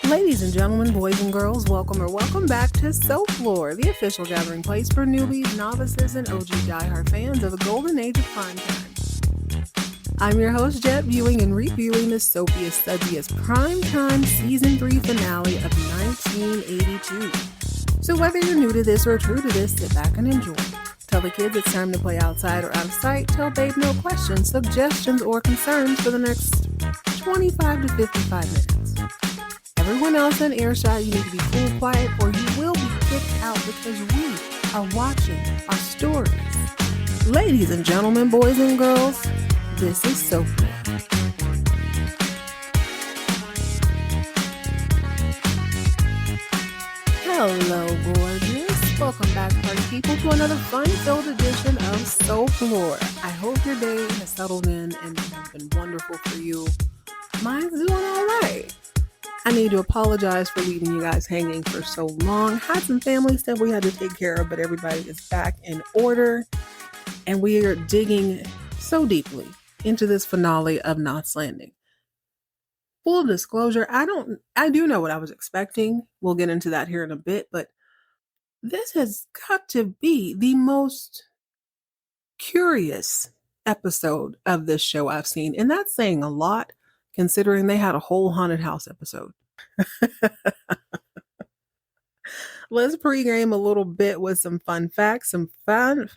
Ladies and gentlemen, boys and girls, welcome back to Soap Floor, the official gathering place for newbies, novices, and OG diehard fans of the golden age of primetime. I'm your host, Jet, viewing and reviewing the soapiest, sudziest primetime season 3 finale of 1982. So whether you're new to this or true to this, sit back and enjoy. Tell the kids it's time to play outside or out of sight. Tell babe no questions, suggestions, or concerns for the next 25 to 55 minutes. Everyone else in earshot, you need to be cool, quiet, or you will be kicked out because we are watching our stories. Ladies and gentlemen, boys and girls, this is Soap Floor. Hello, gorgeous. Welcome back, party people, to another fun-filled edition of Soap Floor. I hope your day has settled in and has been wonderful for you. Mine's doing all right. I need to apologize for leaving you guys hanging for so long. Had some family stuff we had to take care of, but everybody is back in order. And we are digging so deeply into this finale of Knots Landing. Full disclosure, I do know what I was expecting. We'll get into that here in a bit, but this has got to be the most curious episode of this show I've seen. And that's saying a lot, considering they had a whole haunted house episode. Let's pregame a little bit with some fun facts, some fan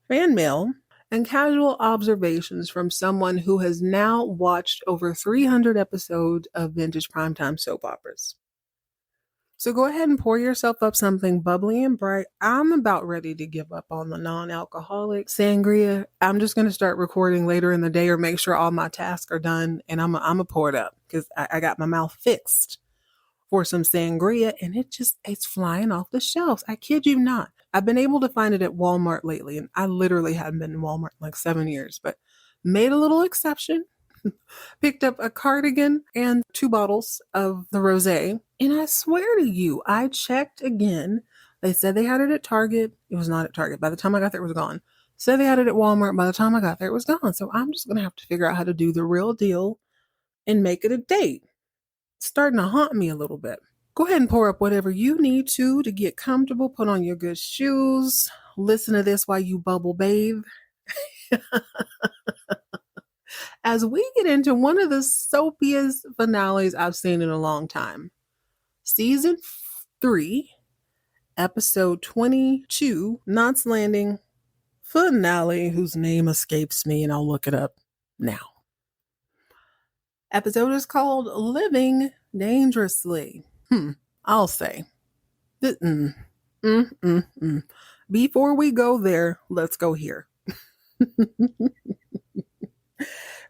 mail, and casual observations from someone who has now watched over 300 episodes of vintage primetime soap operas. So go ahead and pour yourself up something bubbly and bright. I'm about ready to give up on the non-alcoholic sangria. I'm just going to start recording later in the day or make sure all my tasks are done. And I'm going to pour it up because I got my mouth fixed for some sangria. And it's flying off the shelves. I kid you not. I've been able to find it at Walmart lately. And I literally haven't been in Walmart in like 7 years. But made a little exception. Picked up a cardigan and 2 bottles of the rosé. And I swear to you, I checked again. They said they had it at Target. It was not at Target. By the time I got there, it was gone. Said they had it at Walmart. By the time I got there, it was gone. So I'm just going to have to figure out how to do the real deal and make it a date. It's starting to haunt me a little bit. Go ahead and pour up whatever you need to get comfortable. Put on your good shoes. Listen to this while you bubble bathe. As we get into one of the soapiest finales I've seen in a long time. Season 3, episode 22, Knots Landing finale, whose name escapes me, and I'll look it up now. Episode is called Living Dangerously. I'll say. Before we go there, let's go here.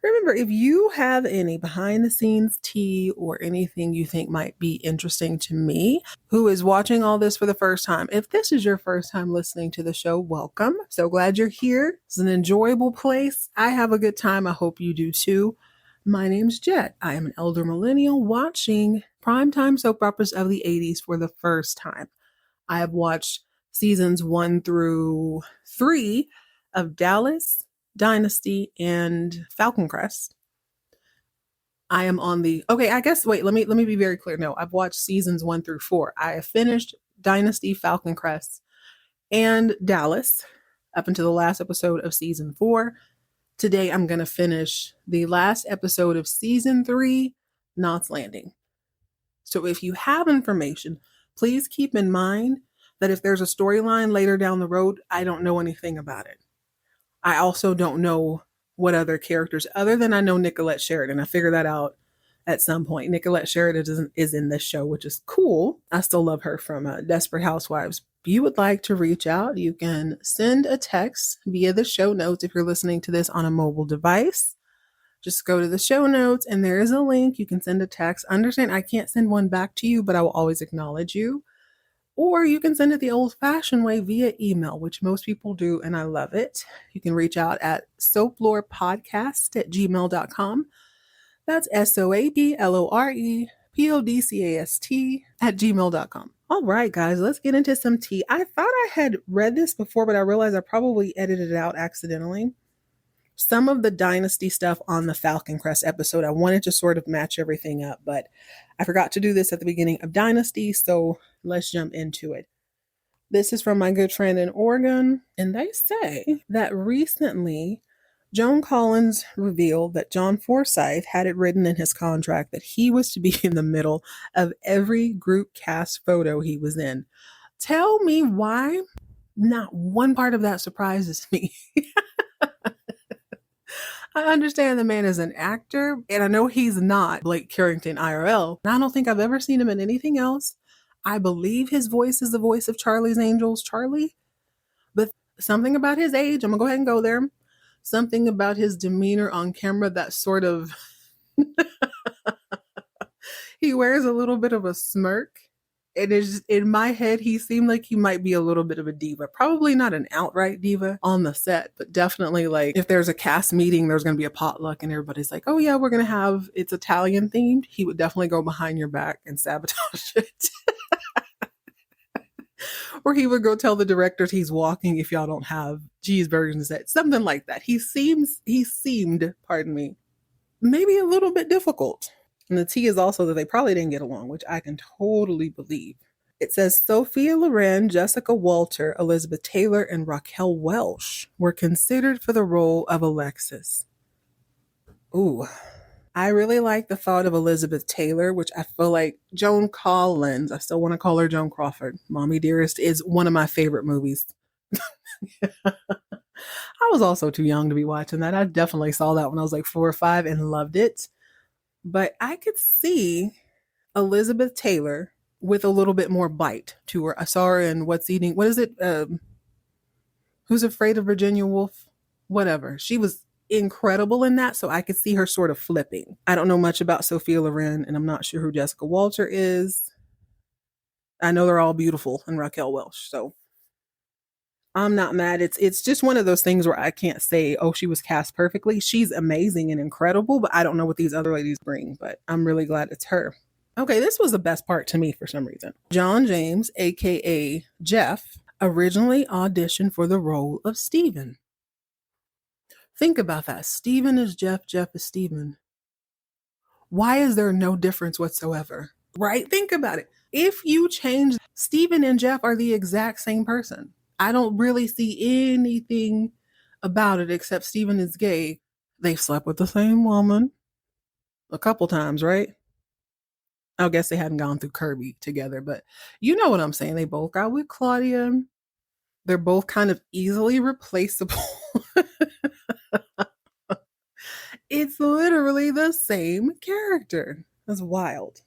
Remember, if you have any behind the scenes tea or anything you think might be interesting to me, who is watching all this for the first time, if this is your first time listening to the show, welcome. So glad you're here. It's an enjoyable place. I have a good time. I hope you do too. My name's Jet. I am an elder millennial watching primetime soap operas of the 80s for the first time. I have watched seasons 1 through 3 of Dallas, Dynasty, and Falcon Crest. I am on the let me be very clear. No, I've watched seasons 1 through 4. I have finished Dynasty, Falcon Crest, and Dallas up until the last episode of season 4. Today I'm going to finish the last episode of season 3, Knots Landing. So if you have information, please keep in mind that if there's a storyline later down the road, I don't know anything about it. I also don't know what other characters, other than I know Nicolette Sheridan. I figured that out at some point. Nicolette Sheridan is in this show, which is cool. I still love her from Desperate Housewives. If you would like to reach out, you can send a text via the show notes if you're listening to this on a mobile device. Just go to the show notes and there is a link. You can send a text. Understand, I can't send one back to you, but I will always acknowledge you. Or you can send it the old-fashioned way via email, which most people do, and I love it. You can reach out at soaplorepodcast@gmail.com. That's soaplorepodcast@gmail.com. All right, guys, let's get into some tea. I thought I had read this before, but I realized I probably edited it out accidentally. some of the dynasty stuff on the Falcon Crest episode. I wanted to sort of match everything up, but I forgot to do this at the beginning of Dynasty, so let's jump into it. This is from my good friend in Oregon, and they say that recently Joan Collins revealed that John Forsythe had it written in his contract that he was to be in the middle of every group cast photo he was in. Tell me why not one part of that surprises me. I understand the man is an actor, and I know he's not Blake Carrington IRL. And I don't think I've ever seen him in anything else. I believe his voice is the voice of Charlie's Angels, Charlie. But something about his age, I'm going to go ahead and go there. Something about his demeanor on camera that sort of, he wears a little bit of a smirk. And it's just, in my head, he seemed like he might be a little bit of a diva. Probably not an outright diva on the set, but definitely like if there's a cast meeting, there's going to be a potluck and everybody's like, oh yeah, we're going to have, it's Italian themed. He would definitely go behind your back and sabotage it. Or he would go tell the directors he's walking if y'all don't have cheeseburgers set. Something like that. He seemed, pardon me, maybe a little bit difficult. And the T is also that they probably didn't get along, which I can totally believe. It says Sophia Loren, Jessica Walter, Elizabeth Taylor, and Raquel Welch were considered for the role of Alexis. Ooh, I really like the thought of Elizabeth Taylor, which I feel like Joan Collins, I still want to call her Joan Crawford. Mommy Dearest is one of my favorite movies. I was also too young to be watching that. I definitely saw that when I was like 4 or 5 and loved it. But I could see Elizabeth Taylor with a little bit more bite to her. I saw her in What is it? Who's Afraid of Virginia Woolf? Whatever. She was incredible in that, so I could see her sort of flipping. I don't know much about Sophia Loren, and I'm not sure who Jessica Walter is. I know they're all beautiful, and Raquel Welch, so I'm not mad. It's just one of those things where I can't say, oh, she was cast perfectly. She's amazing and incredible, but I don't know what these other ladies bring, but I'm really glad it's her. Okay, this was the best part to me for some reason. John James, aka Jeff, originally auditioned for the role of Stephen. Think about that. Stephen is Jeff, Jeff is Stephen. Why is there no difference whatsoever? Right? Think about it. If you change, Stephen and Jeff are the exact same person. I don't really see anything about it except Stephen is gay. They've slept with the same woman a couple times, right? I guess they hadn't gone through Kirby together, but you know what I'm saying. They both got with Claudia. They're both kind of easily replaceable. It's literally the same character. That's wild.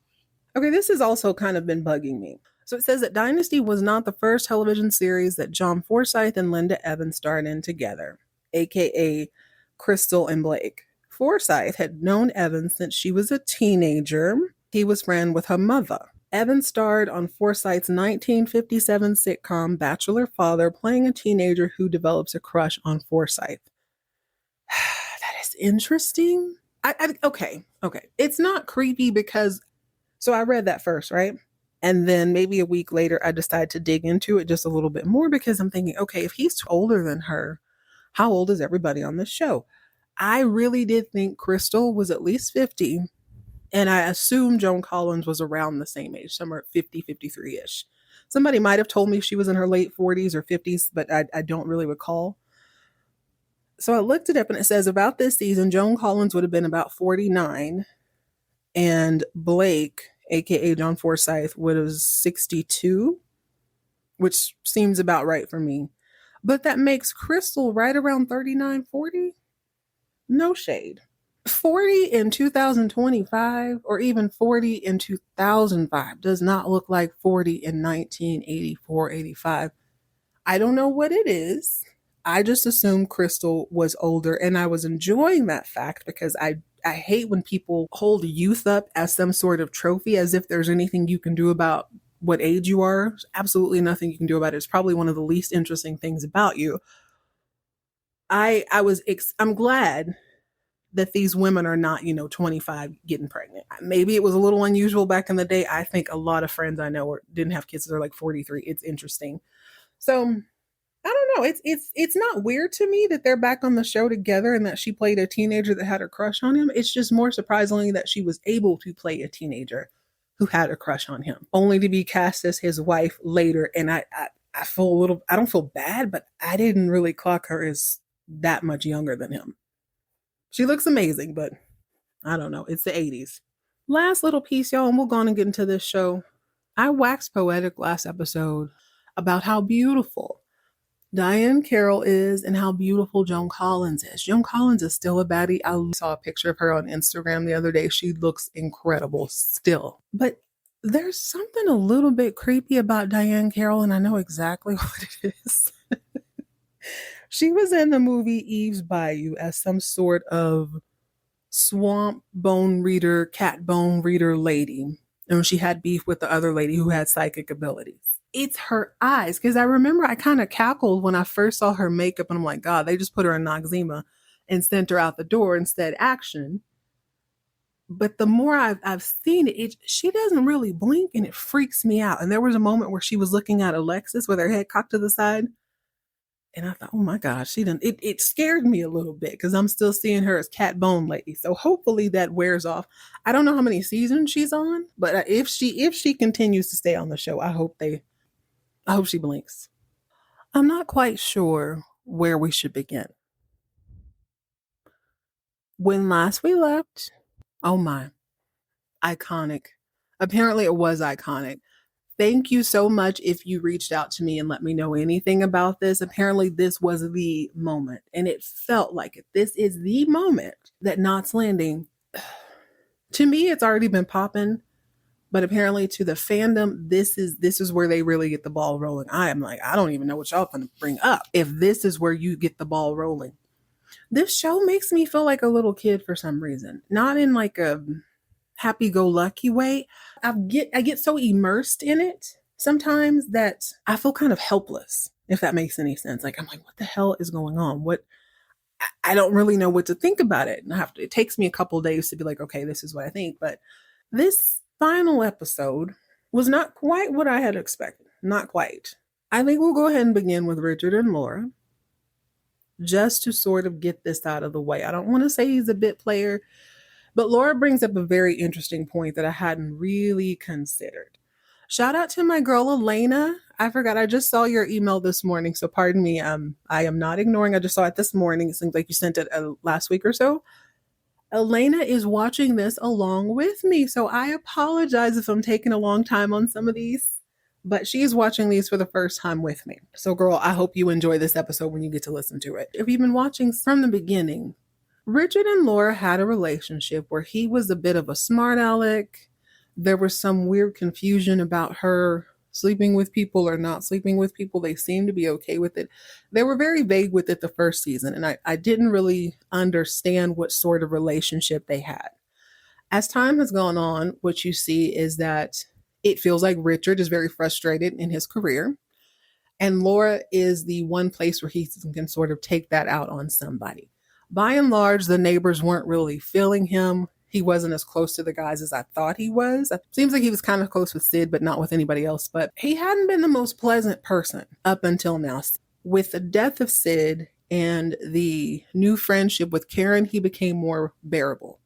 Okay, this has also kind of been bugging me. So it says that Dynasty was not the first television series that John Forsythe and Linda Evans starred in together, aka Crystal and Blake. Forsythe had known Evans since she was a teenager. He was friends with her mother. Evans starred on Forsythe's 1957 sitcom Bachelor Father, playing a teenager who develops a crush on Forsythe. That is interesting. Okay. It's not creepy because, so I read that first, right? And then maybe a week later, I decided to dig into it just a little bit more because I'm thinking, okay, if he's older than her, how old is everybody on this show? I really did think Crystal was at least 50. And I assume Joan Collins was around the same age, somewhere at 50, 53-ish. Somebody might have told me she was in her late 40s or 50s, but I don't really recall. So I looked it up and it says about this season, Joan Collins would have been about 49 and Blake, aka John Forsythe, was 62, which seems about right for me. But that makes Crystal right around 39, 40. No shade. 40 in 2025 or even 40 in 2005 does not look like 40 in 1984, 85. I don't know what it is. I just assumed Crystal was older, and I was enjoying that fact because I hate when people hold youth up as some sort of trophy, as if there's anything you can do about what age you are. There's absolutely nothing you can do about it. It's probably one of the least interesting things about you. I'm glad that these women are not, 25 getting pregnant. Maybe it was a little unusual back in the day. I think a lot of friends I know didn't have kids. They're like 43. It's interesting. So I don't know. It's not weird to me that they're back on the show together and that she played a teenager that had a crush on him. It's just more surprisingly that she was able to play a teenager who had a crush on him, only to be cast as his wife later. And I feel a little. I don't feel bad, but I didn't really clock her as that much younger than him. She looks amazing, but I don't know. It's the 80s. Last little piece, y'all, and we'll go on and get into this show. I waxed poetic last episode about how beautiful Diane Carroll is and how beautiful Joan Collins is. Joan Collins is still a baddie. I saw a picture of her on Instagram the other day. She looks incredible still. But there's something a little bit creepy about Diane Carroll, and I know exactly what it is. She was in the movie Eve's Bayou as some sort of swamp bone reader, cat bone reader lady. And she had beef with the other lady who had psychic abilities. It's her eyes. Because I remember I kind of cackled when I first saw her makeup and I'm like, God, they just put her in Noxzema and sent her out the door instead action. But the more I've seen it, she doesn't really blink and it freaks me out. And there was a moment where she was looking at Alexis with her head cocked to the side. And I thought, oh my gosh, she done it scared me a little bit because I'm still seeing her as cat bone lady. So hopefully that wears off. I don't know how many seasons she's on, but if she continues to stay on the show, I hope she blinks. I'm not quite sure where we should begin. When last we left, oh my, iconic. Apparently it was iconic. Thank you so much if you reached out to me and let me know anything about this. Apparently, this was the moment, and it felt like it. This is the moment that Knots Landing, to me, it's already been popping, but apparently to the fandom, this is where they really get the ball rolling. I am like, I don't even know what y'all gonna bring up if this is where you get the ball rolling. This show makes me feel like a little kid for some reason, not in like a happy-go-lucky way. I get so immersed in it sometimes that I feel kind of helpless, if that makes any sense. Like I'm like, what the hell is going on? I don't really know what to think about it. And it takes me a couple days to be like, okay, this is what I think. But this final episode was not quite what I had expected. Not quite. I think we'll go ahead and begin with Richard and Laura, just to sort of get this out of the way. I don't want to say he's a bit player, but Laura brings up a very interesting point that I hadn't really considered. Shout out to my girl Elena. I forgot, I just saw your email this morning, so pardon me. I am not ignoring. I just saw it this morning. It seems like you sent it last week or so. Elena is watching this along with me, so I apologize if I'm taking a long time on some of these, but she's watching these for the first time with me. So girl, I hope you enjoy this episode when you get to listen to it. If you've been watching from the beginning, Richard and Laura had a relationship where he was a bit of a smart aleck. There was some weird confusion about her sleeping with people or not sleeping with people. They seemed to be okay with it. They were very vague with it the first season, and I didn't really understand what sort of relationship they had. As time has gone on, what you see is that it feels like Richard is very frustrated in his career, and Laura is the one place where he can sort of take that out on somebody. By and large, the neighbors weren't really feeling him. He wasn't as close to the guys as I thought he was. It seems like he was kind of close with Sid, but not with anybody else. But he hadn't been the most pleasant person up until now. With the death of Sid and the new friendship with Karen, he became more bearable.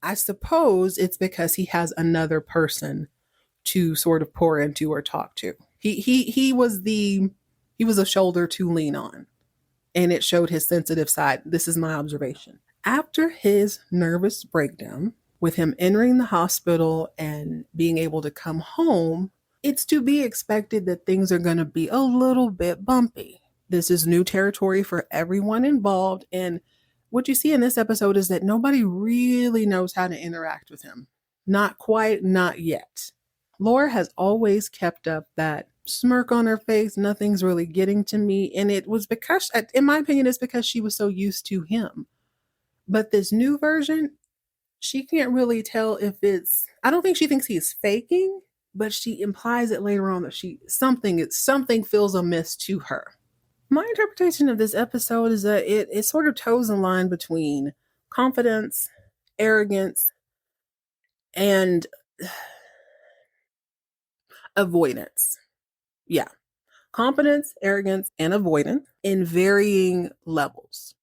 I suppose it's because he has another person to sort of pour into or talk to. He was a shoulder to lean on, and it showed his sensitive side. This is my observation. After his nervous breakdown, with him entering the hospital and being able to come home, it's to be expected that things are going to be a little bit bumpy. This is new territory for everyone involved, and what you see in this episode is that nobody really knows how to interact with him. Not quite, not yet. Laura has always kept up that smirk on her face, nothing's really getting to me, and it was because, in my opinion, it's because she was so used to him. But this new version, she can't really tell if I don't think she thinks he's faking, but she implies it later on that something feels amiss to her. My interpretation of this episode is that it sort of toes the line between confidence, arrogance, and avoidance. Yeah. Competence, arrogance, and avoidance in varying levels.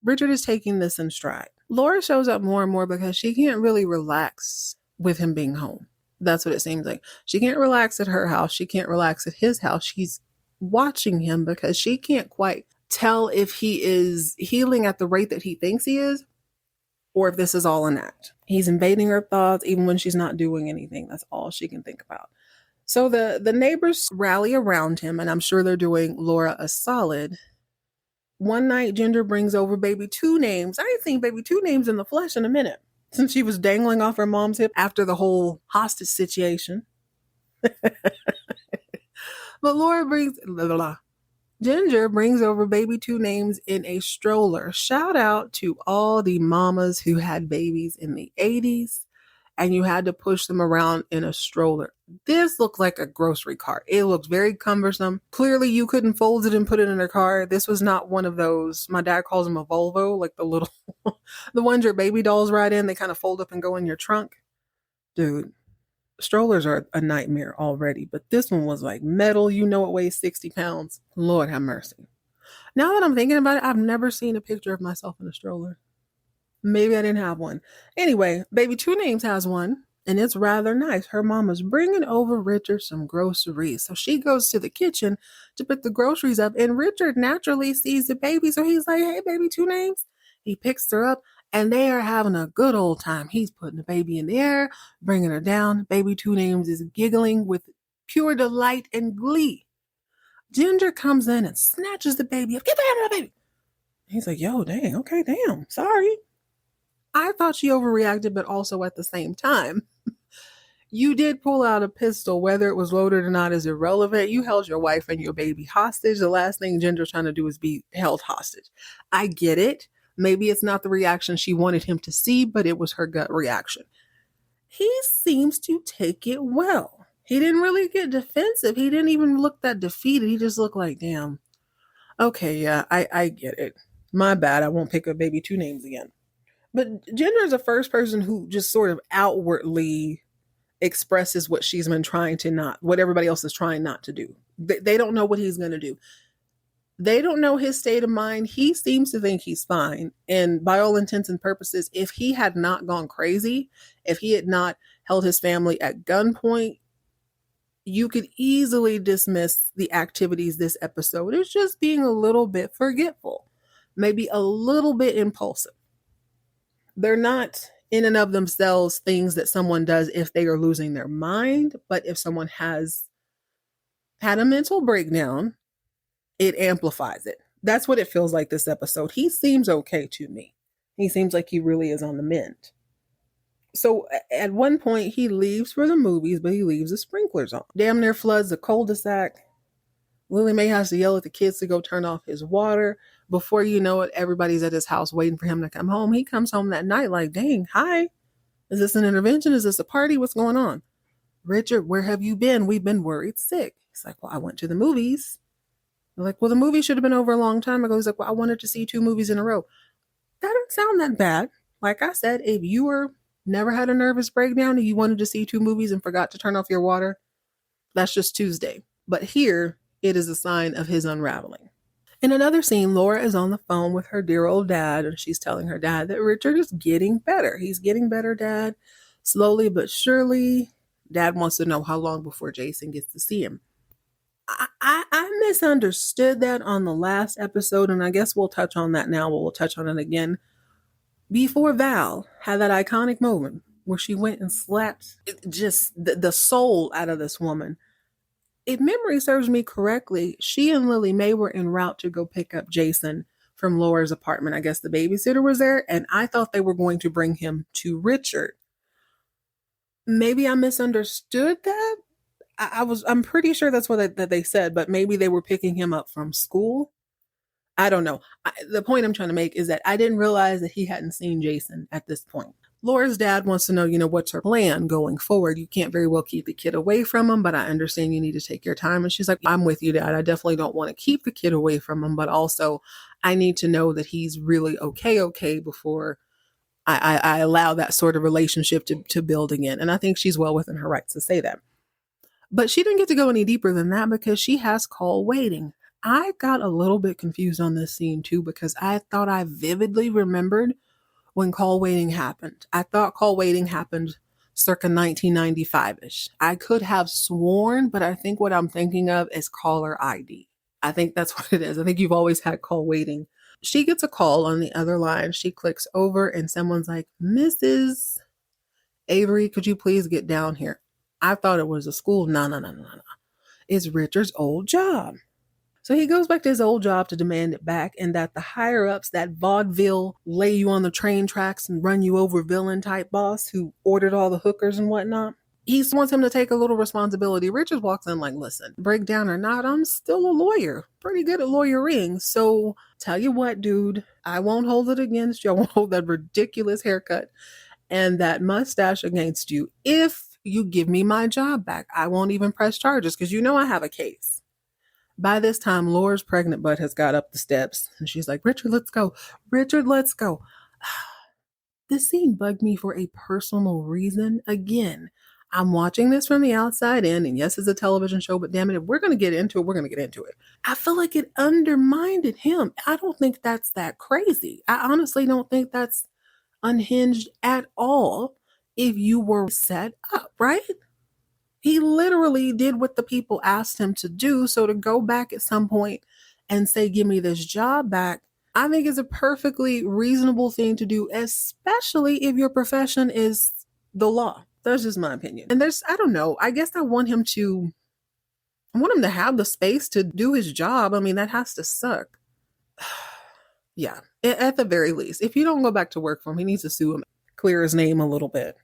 Richard is taking this in stride. Laura shows up more and more because she can't really relax with him being home. That's what it seems like. She can't relax at her house. She can't relax at his house. She's watching him because she can't quite tell if he is healing at the rate that he thinks he is or if this is all an act. He's invading her thoughts even when she's not doing anything. That's all she can think about. So the neighbors rally around him, and I'm sure they're doing Laura a solid. One night, Ginger brings over baby two names. I ain't seen baby two names in the flesh in a minute since she was dangling off her mom's hip after the whole hostage situation. But Ginger brings over baby two names in a stroller. Shout out to all the mamas who had babies in the 80s and you had to push them around in a stroller. This looked like a grocery cart. It looked very cumbersome. Clearly, you couldn't fold it and put it in a car. This was not one of those. My dad calls them a Volvo, like the little, the ones your baby dolls ride in. They kind of fold up and go in your trunk. Dude, strollers are a nightmare already, but this one was like metal. You know it weighs 60 pounds. Lord have mercy. Now that I'm thinking about it, I've never seen a picture of myself in a stroller. Maybe I didn't have one. Anyway, baby two names has one, and it's rather nice. Her mama's bringing over Richard some groceries. So she goes to the kitchen to put the groceries up, and Richard naturally sees the baby. So he's like, hey, baby two names. He picks her up, and they are having a good old time. He's putting the baby in the air, bringing her down. Baby two names is giggling with pure delight and glee. Ginger comes in and snatches the baby up. Get the hand of the baby. He's like, yo, dang, okay, damn, sorry. I thought she overreacted, but also at the same time, you did pull out a pistol. Whether it was loaded or not is irrelevant. You held your wife and your baby hostage. The last thing Ginger's trying to do is be held hostage. I get it. Maybe it's not the reaction she wanted him to see, but it was her gut reaction. He seems to take it well. He didn't really get defensive. He didn't even look that defeated. He just looked like, damn, okay, yeah, I get it. My bad. I won't pick up baby two names again. But Ginger is the first person who just sort of outwardly expresses what she's been trying to not, what everybody else is trying not to do. They don't know what he's going to do. They don't know his state of mind. He seems to think he's fine. And by all intents and purposes, if he had not gone crazy, if he had not held his family at gunpoint, you could easily dismiss the activities this episode as just being a little bit forgetful, maybe a little bit impulsive. They're not in and of themselves things that someone does if they are losing their mind, but if someone has had a mental breakdown, it amplifies it. That's what it feels like this episode. He seems okay to me. He seems like he really is on the mend. So at one point, he leaves for the movies, but he leaves the sprinklers on. Damn near floods the cul-de-sac. Lily Mae has to yell at the kids to go turn off his water. Before you know it, everybody's at his house waiting for him to come home. He comes home that night like, dang, hi. Is this an intervention? Is this a party? What's going on? Richard, where have you been? We've been worried sick. He's like, well, I went to the movies. They're like, well, the movie should have been over a long time ago. He's like, well, I wanted to see 2 movies in a row. That doesn't sound that bad. Like I said, if you were never had a nervous breakdown and you wanted to see 2 movies and forgot to turn off your water, that's just Tuesday. But here, it is a sign of his unraveling. In another scene, Laura is on the phone with her dear old dad, and she's telling her dad that Richard is getting better. He's getting better, Dad. Slowly but surely. Dad wants to know how long before Jason gets to see him. I misunderstood that on the last episode, and I guess we'll touch on that now, but we'll touch on it again. Before Val had that iconic moment where she went and slapped just the soul out of this woman. If memory serves me correctly, she and Lily Mae were en route to go pick up Jason from Laura's apartment. I guess the babysitter was there, and I thought they were going to bring him to Richard. Maybe I misunderstood that. I'm pretty sure that's what that they said, but maybe they were picking him up from school. I don't know. The point I'm trying to make is that I didn't realize that he hadn't seen Jason at this point. Laura's dad wants to know, what's her plan going forward? You can't very well keep the kid away from him, but I understand you need to take your time. And she's like, I'm with you, Dad. I definitely don't want to keep the kid away from him, but also I need to know that he's really okay before I allow that sort of relationship to build again. And I think she's well within her rights to say that. But she didn't get to go any deeper than that because she has call waiting. I got a little bit confused on this scene too because I thought I vividly remembered when call waiting happened. I thought call waiting happened circa 1995-ish. I could have sworn, but I think what I'm thinking of is caller ID. I think that's what it is. I think you've always had call waiting. She gets a call on the other line. She clicks over and someone's like, Mrs. Avery, could you please get down here? I thought it was a school. No, no, no, no, no. It's Richard's old job. So he goes back to his old job to demand it back, and that the higher ups, that vaudeville lay you on the train tracks and run you over villain type boss who ordered all the hookers and whatnot, he wants him to take a little responsibility. Richard walks in like, listen, breakdown or not, I'm still a lawyer. Pretty good at lawyering. So tell you what, dude, I won't hold it against you. I won't hold that ridiculous haircut and that mustache against you if you give me my job back. I won't even press charges because you know I have a case. By this time, Laura's pregnant butt has got up the steps and she's like, Richard, let's go. Richard, let's go. This scene bugged me for a personal reason. Again, I'm watching this from the outside in, and yes, it's a television show, but damn it, if we're going to get into it, we're going to get into it. I feel like it undermined him. I don't think that's that crazy. I honestly don't think that's unhinged at all if you were set up, right? He literally did what the people asked him to do. So to go back at some point and say, give me this job back, I think is a perfectly reasonable thing to do, especially if your profession is the law. That's just my opinion. And I don't know, I guess I want him to have the space to do his job. I mean, that has to suck. Yeah, at the very least, if you don't go back to work for him, he needs to sue him, clear his name a little bit.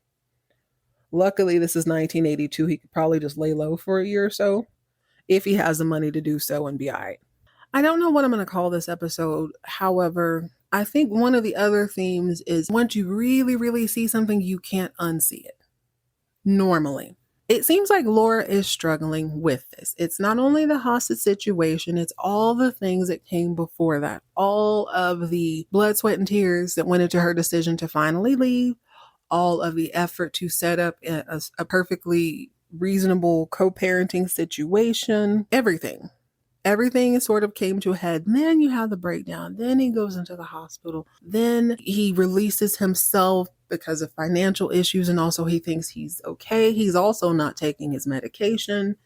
Luckily, this is 1982. He could probably just lay low for a year or so if he has the money to do so and be all right. I don't know what I'm going to call this episode. However, I think one of the other themes is once you really, really see something, you can't unsee it. Normally. It seems like Laura is struggling with this. It's not only the hostage situation, it's all the things that came before that. All of the blood, sweat, and tears that went into her decision to finally leave. All of the effort to set up a perfectly reasonable co-parenting situation. Everything. Everything sort of came to a head. Then you have the breakdown. Then he goes into the hospital. Then he releases himself because of financial issues, and also he thinks he's okay. He's also not taking his medication.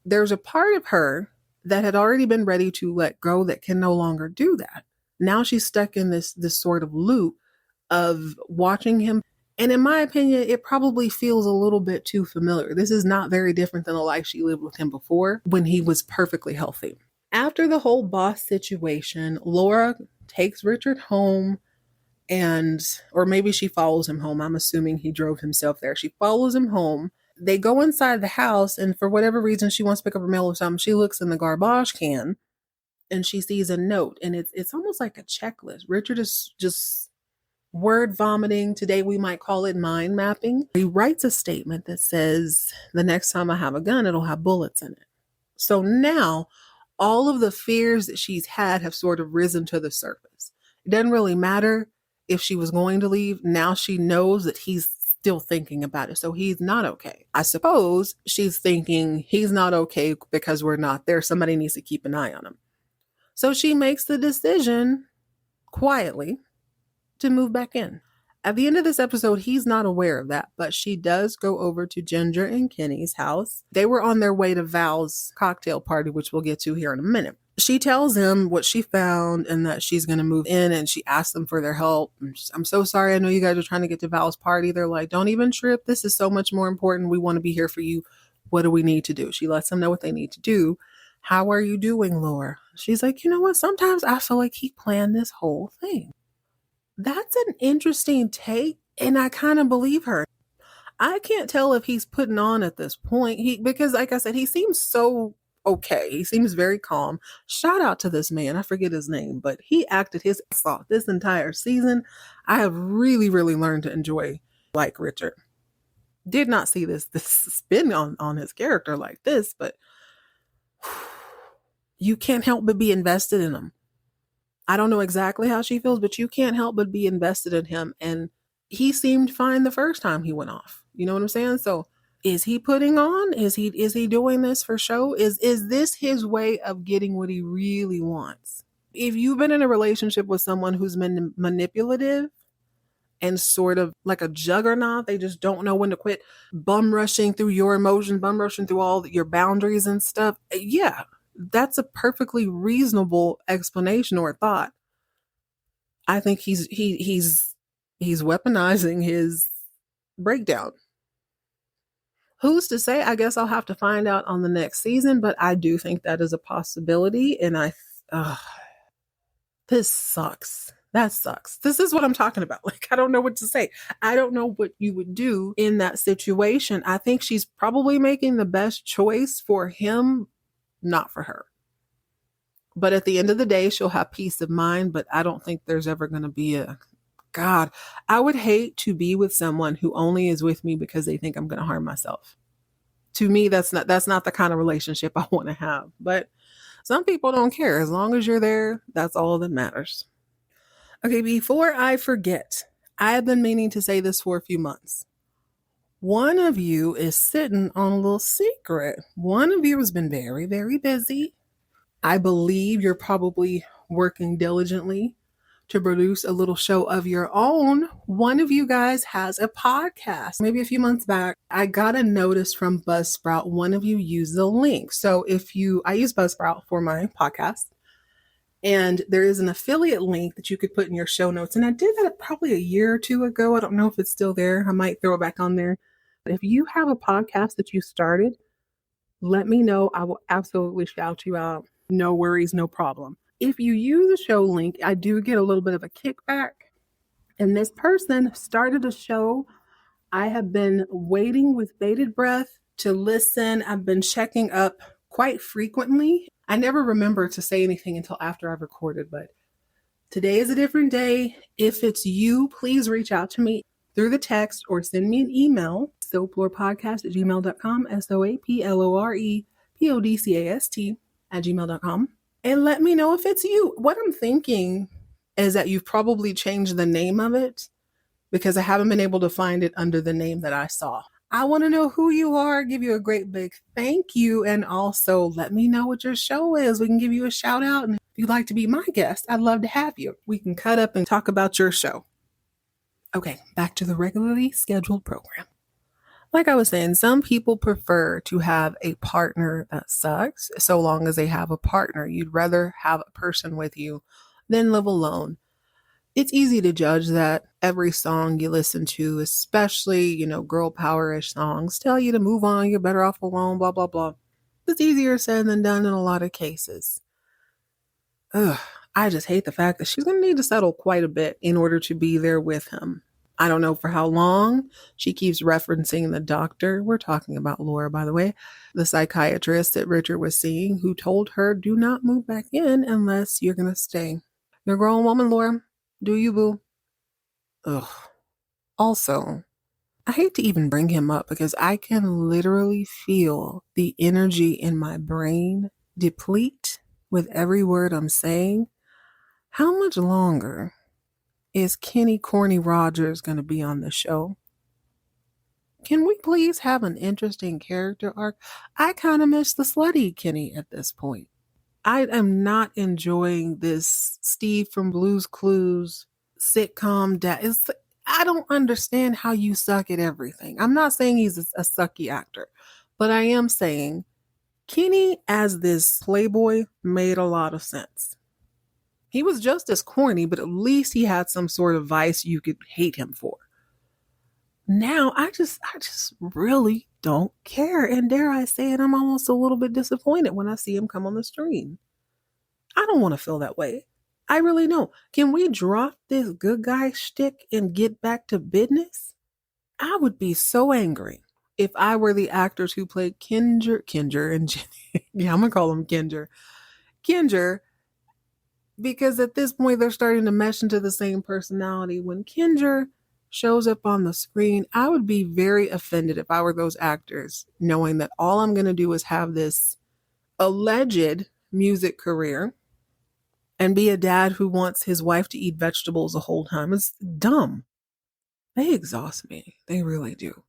There's a part of her that had already been ready to let go that can no longer do that. Now she's stuck in this sort of loop of watching him. And in my opinion, it probably feels a little bit too familiar. This is not very different than the life she lived with him before when he was perfectly healthy. After the whole boss situation, Laura takes Richard home or maybe she follows him home. I'm assuming he drove himself there. She follows him home. They go inside the house, and for whatever reason, she wants to pick up her mail or something. She looks in the garbage can and she sees a note, and it's almost like a checklist. Richard is just word vomiting. Today we might call it mind mapping. He writes a statement that says, the next time I have a gun, it'll have bullets in it. So now all of the fears that she's had have sort of risen to the surface. It doesn't really matter if she was going to leave. Now she knows that he's still thinking about it. So he's not okay. I suppose she's thinking he's not okay because we're not there. Somebody needs to keep an eye on him. So she makes the decision quietly to move back in. At the end of this episode, he's not aware of that, but she does go over to Ginger and Kenny's house. They were on their way to Val's cocktail party, which we'll get to here in a minute. She tells him what she found and that she's going to move in, and she asks them for their help. I'm so sorry. I know you guys are trying to get to Val's party. They're like, don't even trip. This is so much more important. We want to be here for you. What do we need to do? She lets them know what they need to do. How are you doing, Laura? She's like, you know what? Sometimes I feel like he planned this whole thing. That's an interesting take, and I kind of believe her. I can't tell if he's putting on at this point. Because like I said, he seems so okay. He seems very calm. Shout out to this man. I forget his name, but he acted his ass off this entire season. I have really, really learned to enjoy like Richard. Did not see this spin on his character like this, but you can't help but be invested in him. I don't know exactly how she feels, but you can't help but be invested in him. And he seemed fine the first time he went off. You know what I'm saying? So Is he putting on? Is he doing this for show? Is this his way of getting what he really wants? If you've been in a relationship with someone who's been manipulative and sort of like a juggernaut, they just don't know when to quit bum rushing through your emotions, bum rushing through all your boundaries and stuff. Yeah, that's a perfectly reasonable explanation or thought. I think he's weaponizing his breakdown. Who's to say? I guess I'll have to find out on the next season, but I do think that is a possibility. And this sucks. That sucks. This is what I'm talking about. Like, I don't know what to say. I don't know what you would do in that situation. I think she's probably making the best choice for him, not for her. But at the end of the day, she'll have peace of mind. But I don't think there's ever going to be a God. I would hate to be with someone who only is with me because they think I'm going to harm myself. To me, that's not the kind of relationship I want to have. But some people don't care. As long as you're there, that's all that matters. Okay, before I forget, I have been meaning to say this for a few months. One of you is sitting on a little secret. One of you has been very, very busy. I believe you're probably working diligently to produce a little show of your own. One of you guys has a podcast. Maybe a few months back, I got a notice from Buzzsprout. One of you used the link. So I use Buzzsprout for my podcast, and there is an affiliate link that you could put in your show notes. And I did that probably a year or two ago. I don't know if it's still there. I might throw it back on there. But if you have a podcast that you started, let me know. I will absolutely shout you out. No worries, no problem. If you use a show link, I do get a little bit of a kickback. And this person started a show. I have been waiting with bated breath to listen. I've been checking up quite frequently. I never remember to say anything until after I've recorded, but today is a different day. If it's you, please reach out to me through the text or send me an email, soaplorepodcast@gmail.com, soaplorepodcast@gmail.com, and let me know if it's you. What I'm thinking is that you've probably changed the name of it because I haven't been able to find it under the name that I saw. I want to know who you are, give you a great big thank you, and also let me know what your show is. We can give you a shout out. And if you'd like to be my guest, I'd love to have you. We can cut up and talk about your show. Okay, back to the regularly scheduled program. Like I was saying, some people prefer to have a partner that sucks so long as they have a partner. You'd rather have a person with you than live alone. It's easy to judge that. Every song you listen to, especially, girl power-ish songs, tell you to move on, you're better off alone, blah, blah, blah. It's easier said than done in a lot of cases. I just hate the fact that she's going to need to settle quite a bit in order to be there with him. I don't know for how long. She keeps referencing the doctor. We're talking about Laura, by the way, the psychiatrist that Richard was seeing, who told her, do not move back in unless you're going to stay. You're a grown woman, Laura. Do you, boo? Ugh. Also, I hate to even bring him up because I can literally feel the energy in my brain deplete with every word I'm saying. How much longer is Kenny Corny Rogers going to be on the show? Can we please have an interesting character arc? I kind of miss the slutty Kenny at this point. I am not enjoying this Steve from Blue's Clues sitcom. I don't understand how you suck at everything. I'm not saying he's a sucky actor, but I am saying Kenny as this playboy made a lot of sense. He was just as corny, but at least he had some sort of vice you could hate him for. Now, I just really don't care. And dare I say it, I'm almost a little bit disappointed when I see him come on the stream. I don't want to feel that way. I really don't. Can we drop this good guy shtick and get back to business? I would be so angry if I were the actors who played Kinger and Jenny. Yeah, I'm going to call him Kinger, because at this point they're starting to mesh into the same personality. When Kinger shows up on the screen, I would be very offended if I were those actors, knowing that all I'm going to do is have this alleged music career and be a dad who wants his wife to eat vegetables the whole time. It's dumb. They exhaust me. They really do.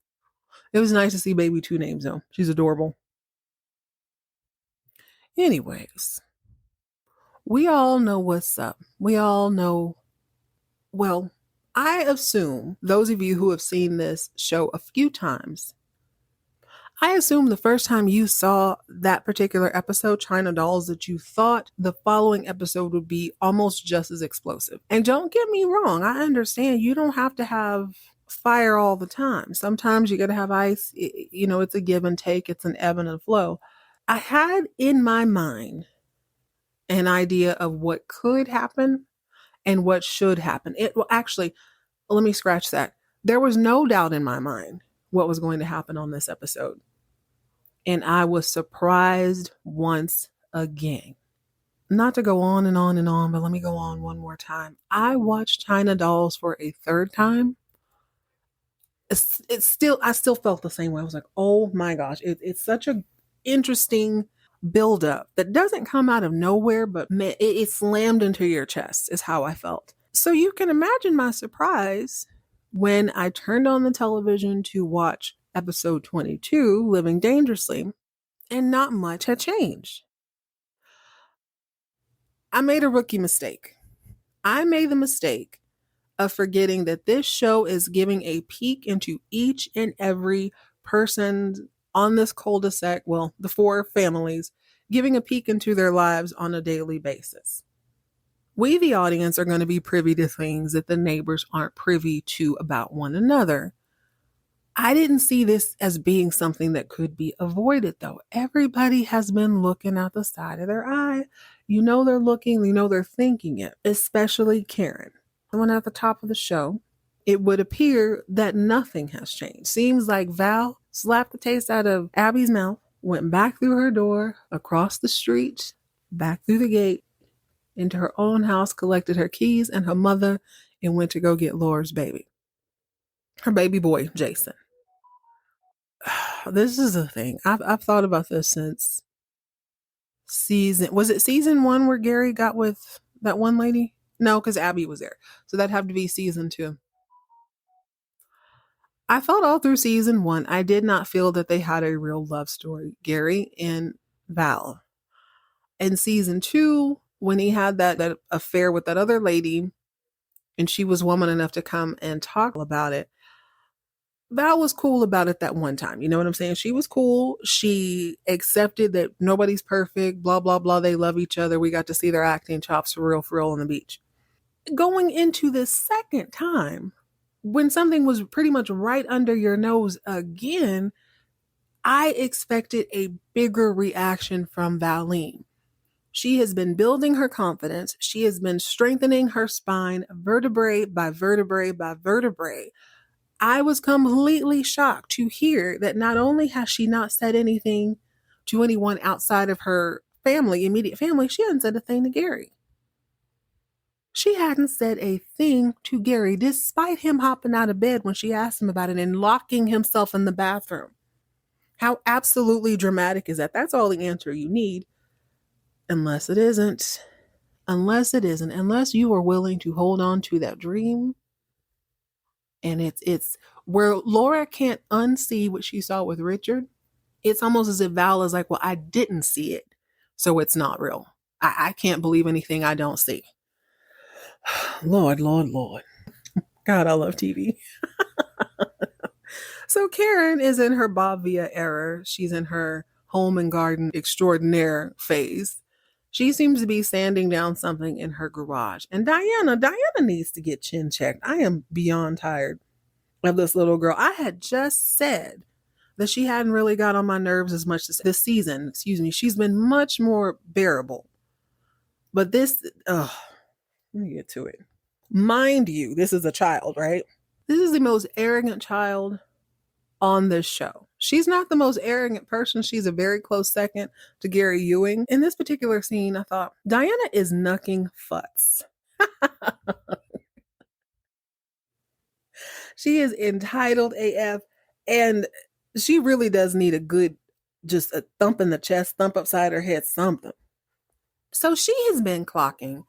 It was nice to see baby two names though. She's adorable. Anyways, we all know what's up. We all know, well, I assume those of you who have seen this show a few times, I assume the first time you saw that particular episode, China Dolls, that you thought the following episode would be almost just as explosive. And don't get me wrong, I understand you don't have to have fire all the time. Sometimes you got to have ice. It's a give and take, it's an ebb and a flow. I had in my mind an idea of what could happen and what should happen. Actually, let me scratch that. There was no doubt in my mind what was going to happen on this episode. And I was surprised once again. Not to go on and on and on, but let me go on one more time. I watched China Dolls for a third time. I still felt the same way. I was like, oh my gosh, it's such a interesting buildup that doesn't come out of nowhere, but it slammed into your chest is how I felt. So you can imagine my surprise when I turned on the television to watch episode 22, Living Dangerously, and not much had changed. I made a rookie mistake. I made the mistake of forgetting that this show is giving a peek into each and every person on this cul-de-sac, well, the four families, giving a peek into their lives on a daily basis. We, the audience, are going to be privy to things that the neighbors aren't privy to about one another. I didn't see this as being something that could be avoided, though. Everybody has been looking out the side of their eye. You know they're looking, you know they're thinking it, especially Karen. The one at the top of the show, it would appear that nothing has changed. Seems like Val slapped the taste out of Abby's mouth, went back through her door, across the street, back through the gate, into her own house, collected her keys and her mother, and went to go get Laura's baby. Her baby boy, Jason. This is the thing. I've thought about this since was it season 1 where Gary got with that one lady? No, because Abby was there. So that'd have to be season 2. I felt all through season 1, I did not feel that they had a real love story, Gary and Val. In season 2, when he had that affair with that other lady, and she was woman enough to come and talk about it, Val was cool about it that one time. You know what I'm saying? She was cool. She accepted that nobody's perfect, blah, blah, blah. They love each other. We got to see their acting chops for real on the beach. Going into the second time, when something was pretty much right under your nose again, I expected a bigger reaction from Valine. She has been building her confidence. She has been strengthening her spine vertebrae by vertebrae by vertebrae. I was completely shocked to hear that not only has she not said anything to anyone outside of her family, immediate family, she hadn't said a thing to Gary. She hadn't said a thing to Gary, despite him hopping out of bed when she asked him about it and locking himself in the bathroom. How absolutely dramatic is that? That's all the answer you need. Unless it isn't. Unless you are willing to hold on to that dream. And it's where Laura can't unsee what she saw with Richard. It's almost as if Val is like, well, I didn't see it, so it's not real. I can't believe anything I don't see. Lord. God, I love TV. So Karen is in her Bavia era. She's in her home and garden extraordinaire phase. She seems to be sanding down something in her garage. And Diana needs to get chin checked. I am beyond tired of this little girl. I had just said that she hadn't really got on my nerves as much this season. She's been much more bearable. But let me get to it. Mind you, this is a child, right? This is the most arrogant child on this show. She's not the most arrogant person. She's a very close second to Gary Ewing. In this particular scene, I thought, Diana is knucking futs. She is entitled AF, and she really does need just a thump in the chest, thump upside her head, something. So she has been clocking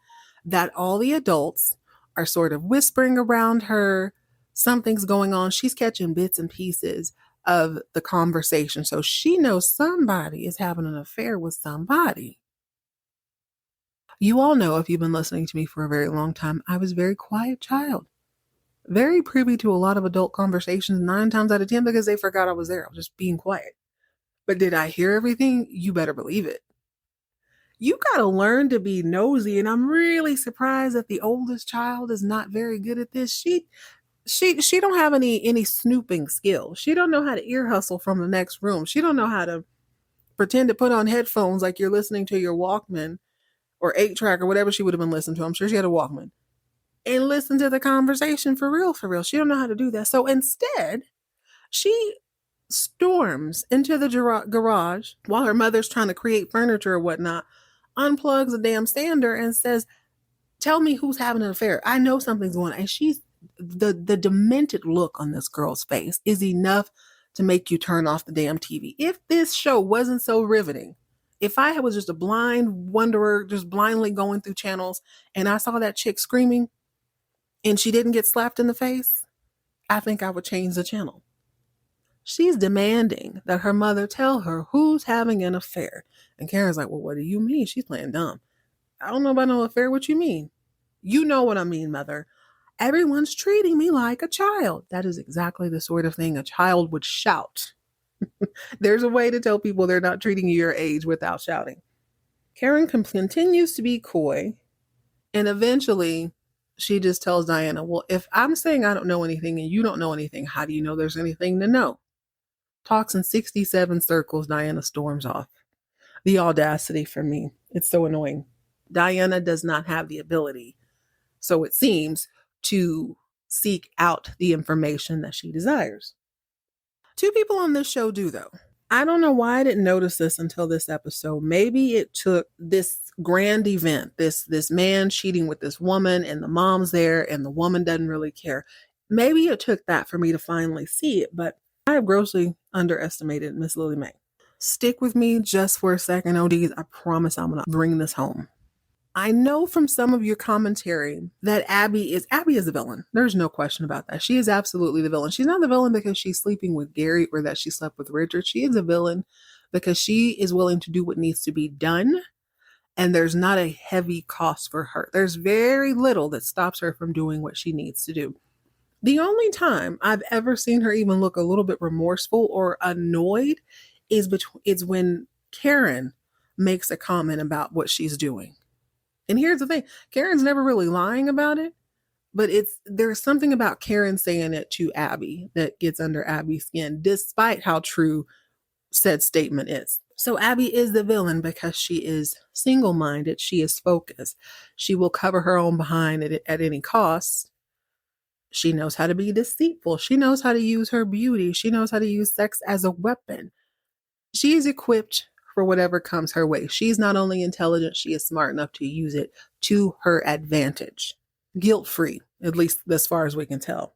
that all the adults are sort of whispering around her. Something's going on. She's catching bits and pieces. of the conversation. So she knows somebody is having an affair with somebody. You all know, if you've been listening to me for a very long time, I was a very quiet child, very privy to a lot of adult conversations, 9 times out of 10 because they forgot I was there. I was just being quiet. But did I hear everything? You better believe it. You got to learn to be nosy, and I'm really surprised that the oldest child is not very good at this. She don't have any snooping skills. She don't know how to ear hustle from the next room. She don't know how to pretend to put on headphones like you're listening to your Walkman or 8-track or whatever she would have been listening to. I'm sure she had a Walkman. And listen to the conversation for real, for real. She don't know how to do that. So instead, she storms into the garage while her mother's trying to create furniture or whatnot, unplugs a damn sander and says, tell me who's having an affair. I know something's going on. And she's the demented look on this girl's face is enough to make you turn off the damn TV. If this show wasn't so riveting, if I was just a blind wanderer, just blindly going through channels, and I saw that chick screaming and she didn't get slapped in the face, I think I would change the channel. She's demanding that her mother tell her who's having an affair. And Karen's like, well, what do you mean? She's playing dumb. I don't know about no affair. What you mean? You know what I mean, mother. Everyone's treating me like a child. That is exactly the sort of thing a child would shout. There's a way to tell people they're not treating you your age without shouting. Karen continues to be coy, and eventually she just tells Diana, well, if I'm saying I don't know anything and you don't know anything, how do you know there's anything to know? Talks in 67 circles, Diana storms off. The audacity for me. It's so annoying. Diana does not have the ability, so it seems, to seek out the information that she desires. 2 people on this show do, though. I don't know why I didn't notice this until this episode. Maybe it took this grand event, this man cheating with this woman, and the mom's there, and the woman doesn't really care. Maybe it took that for me to finally see it, but I have grossly underestimated Miss Lily Mae. Stick with me just for a second, ODs. I promise I'm going to bring this home. I know from some of your commentary that Abby is the villain. There's no question about that. She is absolutely the villain. She's not the villain because she's sleeping with Gary or that she slept with Richard. She is a villain because she is willing to do what needs to be done, and there's not a heavy cost for her. There's very little that stops her from doing what she needs to do. The only time I've ever seen her even look a little bit remorseful or annoyed is when Karen makes a comment about what she's doing. And here's the thing, Karen's never really lying about it, but there's something about Karen saying it to Abby that gets under Abby's skin, despite how true said statement is. So Abby is the villain because she is single-minded, she is focused, she will cover her own behind at any cost. She knows how to be deceitful, she knows how to use her beauty, she knows how to use sex as a weapon. She is equipped for whatever comes her way. She's not only intelligent, she is smart enough to use it to her advantage. Guilt-free, at least as far as we can tell.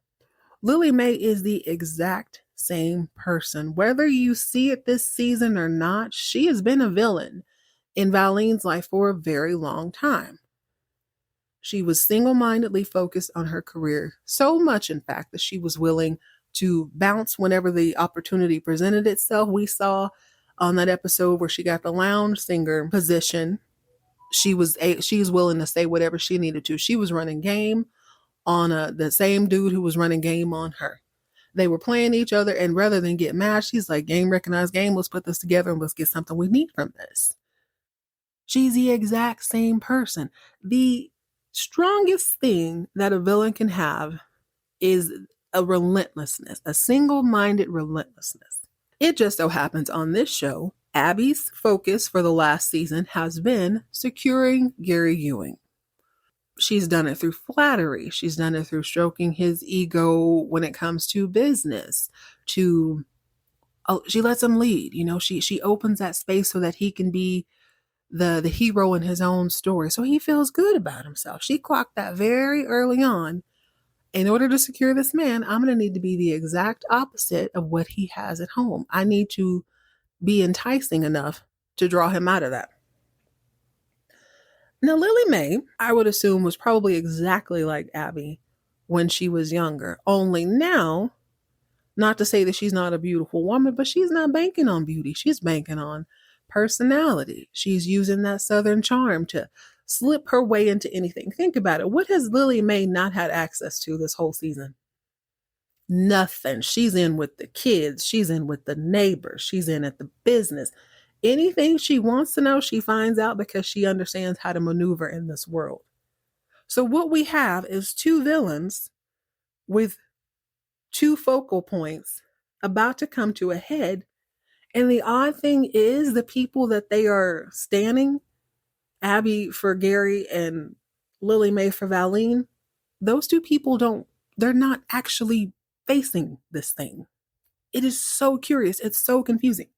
Lily Mae is the exact same person. Whether you see it this season or not, she has been a villain in Valeen's life for a very long time. She was single-mindedly focused on her career, so much in fact that she was willing to bounce whenever the opportunity presented itself. We saw on that episode where she got the lounge singer position, she was willing to say whatever she needed to. She was running game on the same dude who was running game on her. They were playing each other, and rather than get mad, she's like, game recognized game, let's put this together and let's get something we need from this. She's the exact same person. The strongest thing that a villain can have is a relentlessness, a single-minded relentlessness. It just so happens on this show, Abby's focus for the last season has been securing Gary Ewing. She's done it through flattery. She's done it through stroking his ego when it comes to business. She lets him lead. She opens that space so that he can be the hero in his own story. So he feels good about himself. She clocked that very early on. In order to secure this man, I'm going to need to be the exact opposite of what he has at home. I need to be enticing enough to draw him out of that. Now, Lily Mae, I would assume, was probably exactly like Abby when she was younger. Only now, Not to say that she's not a beautiful woman, but she's not banking on beauty. She's banking on personality. She's using that Southern charm to slip her way into anything. Think about it. What has Lily Mae not had access to this whole season? Nothing. She's in with the kids. She's in with the neighbors. She's in at the business. Anything she wants to know, she finds out because she understands how to maneuver in this world. So what we have is two villains with two focal points about to come to a head. And the odd thing is the people that they are standing, Abby for Gary and Lily Mae for Valine, those two people they're not actually facing this thing. It is so curious. It's so confusing.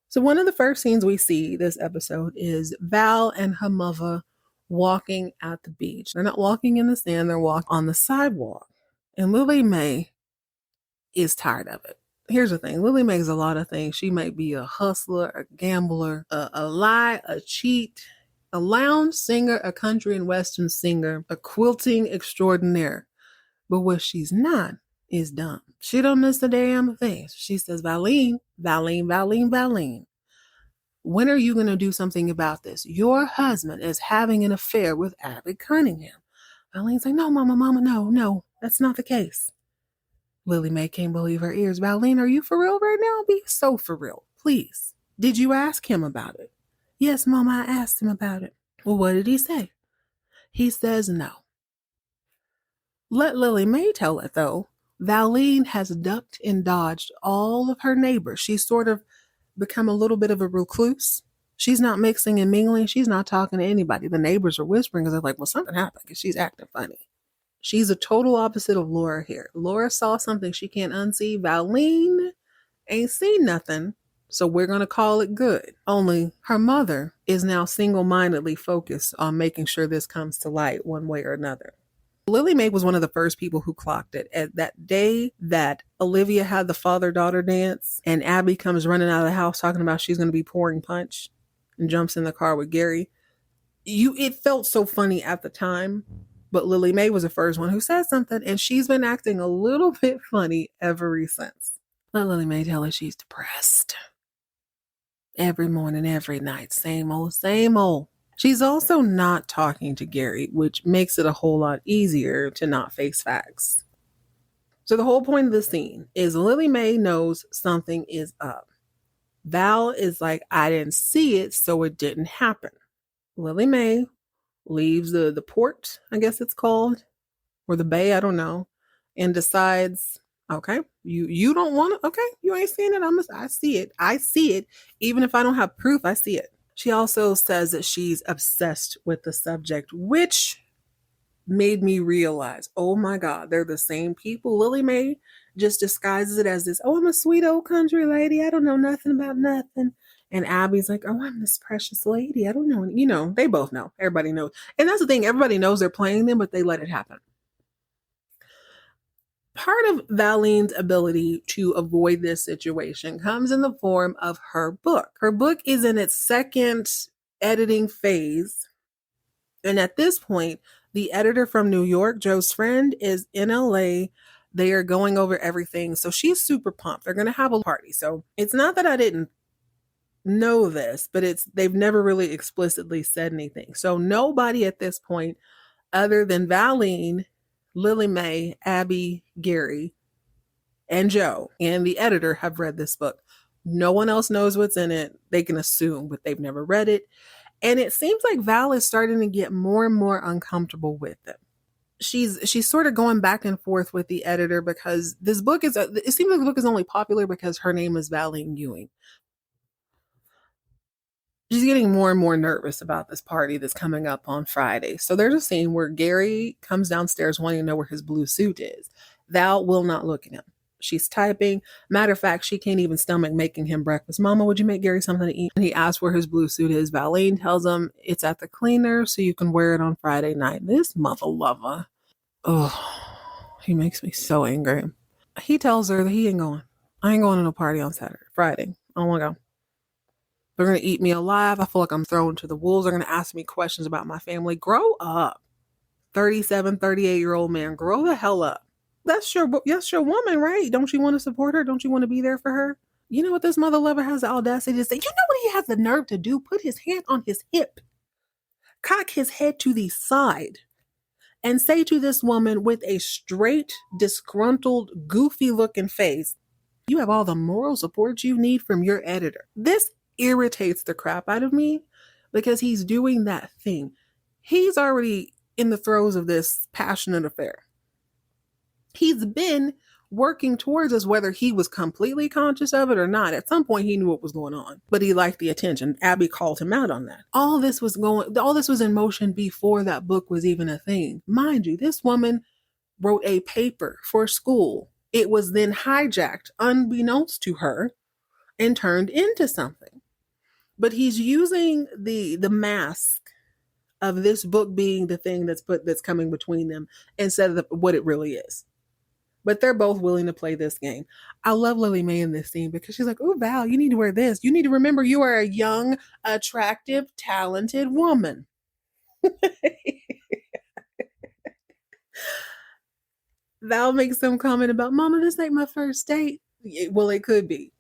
So one of the first scenes we see this episode is Val and her mother walking at the beach. They're not walking in the sand, they're walking on the sidewalk. And Lily Mae is tired of it. Here's the thing. Lily Mae's a lot of things. She might be a hustler, a gambler, a lie, a cheat, a lounge singer, a country and western singer, a quilting extraordinaire. But what she's not is dumb. She don't miss a damn thing. She says, Valine, Valine, Valine, Valine. When are you going to do something about this? Your husband is having an affair with Abby Cunningham. Valine's like, no, mama, no, that's not the case. Lily Mae can't believe her ears. Valine, are you for real right now? Be so for real, please. Did you ask him about it? Yes, mama, I asked him about it. Well, what did he say? He says no. Let Lily Mae tell it, though. Valine has ducked and dodged all of her neighbors. She's sort of become a little bit of a recluse. She's not mixing and mingling. She's not talking to anybody. The neighbors are whispering because they're like, well, something happened because she's acting funny. She's a total opposite of Laura here. Laura saw something she can't unsee. Valine ain't seen nothing, so we're going to call it good. Only her mother is now single-mindedly focused on making sure this comes to light one way or another. Lily Mae was one of the first people who clocked it. At that day that Olivia had the father-daughter dance and Abby comes running out of the house talking about she's going to be pouring punch and jumps in the car with Gary. It felt so funny at the time, but Lily Mae was the first one who said something, and she's been acting a little bit funny ever since. Let Lily Mae tell her she's depressed. Every morning, every night, same old, same old. She's also not talking to Gary, which makes it a whole lot easier to not face facts. So the whole point of the scene is Lily Mae knows something is up. Val is like, I didn't see it, so it didn't happen. Lily Mae leaves the port, I guess it's called, or the bay, I don't know, and decides, okay, you don't want to, okay, you ain't seeing it, I see it, even if I don't have proof, I see it. She also says that she's obsessed with the subject, which made me realize, oh my God, they're the same people. Lily Mae just disguises it as this, oh, I'm a sweet old country lady, I don't know nothing about nothing. And Abby's like, oh, I'm this precious lady, I don't know. You know, they both know. Everybody knows. And that's the thing, everybody knows they're playing them, but they let it happen. Part of Valine's ability to avoid this situation comes in the form of her book. Her book is in its second editing phase. And at this point, the editor from New York, Joe's friend, is in LA. They are going over everything. So she's super pumped. They're going to have a party. So it's not that I didn't know this, but they've never really explicitly said anything. So nobody at this point, other than Valine, Lily Mae, Abby, Gary, and Joe, and the editor have read this book. No one else knows what's in it. They can assume, but they've never read it. And it seems like Val is starting to get more and more uncomfortable with it. She's sort of going back and forth with the editor because it seems like the book is only popular because her name is Valine Ewing. She's getting more and more nervous about this party that's coming up on Friday. So there's a scene where Gary comes downstairs wanting to know where his blue suit is. Val will not look at him. She's typing. Matter of fact, she can't even stomach making him breakfast. Mama, would you make Gary something to eat? And he asks where his blue suit is. Valine tells him it's at the cleaner so you can wear it on Friday night. This mother lover. Oh, he makes me so angry. He tells her that he ain't going. I ain't going to no party on Friday. I don't want to go. They're going to eat me alive. I feel like I'm thrown to the wolves. They're going to ask me questions about my family. Grow up. 37, 38-year-old man. Grow the hell up. That's your woman, right? Don't you want to support her? Don't you want to be there for her? You know what this mother lover has the audacity to say? You know what he has the nerve to do? Put his hand on his hip, cock his head to the side, and say to this woman with a straight, disgruntled, goofy looking face, you have all the moral support you need from your editor. This irritates the crap out of me because he's doing that thing. He's already in the throes of this passionate affair. He's been working towards us, whether he was completely conscious of it or not. At some point, he knew what was going on, but he liked the attention. Abby called him out on that. All this was in motion before that book was even a thing. Mind you, this woman wrote a paper for school. It was then hijacked, unbeknownst to her, and turned into something. But he's using the mask of this book being the thing that's coming between them instead of what it really is. But they're both willing to play this game. I love Lily Mae in this scene because she's like, oh, Val, you need to wear this. You need to remember you are a young, attractive, talented woman. Val makes some comment about, Mama, this ain't my first date. Well, it could be.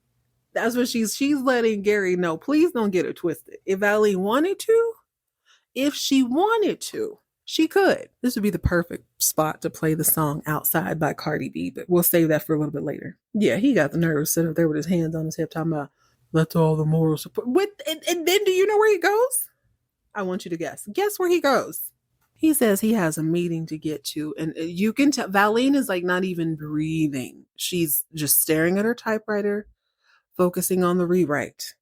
That's what she's letting Gary know. Please don't get it twisted. If Valine wanted to, if she wanted to, she could. This would be the perfect spot to play the song Outside by Cardi B, but we'll save that for a little bit later. Yeah, he got the nerve sitting up there with his hands on his hip talking about, that's all the moral support. And then do you know where he goes? I want you to guess. Guess where he goes. He says he has a meeting to get to, and you can tell Valine is like not even breathing. She's just staring at her typewriter, focusing on the rewrite.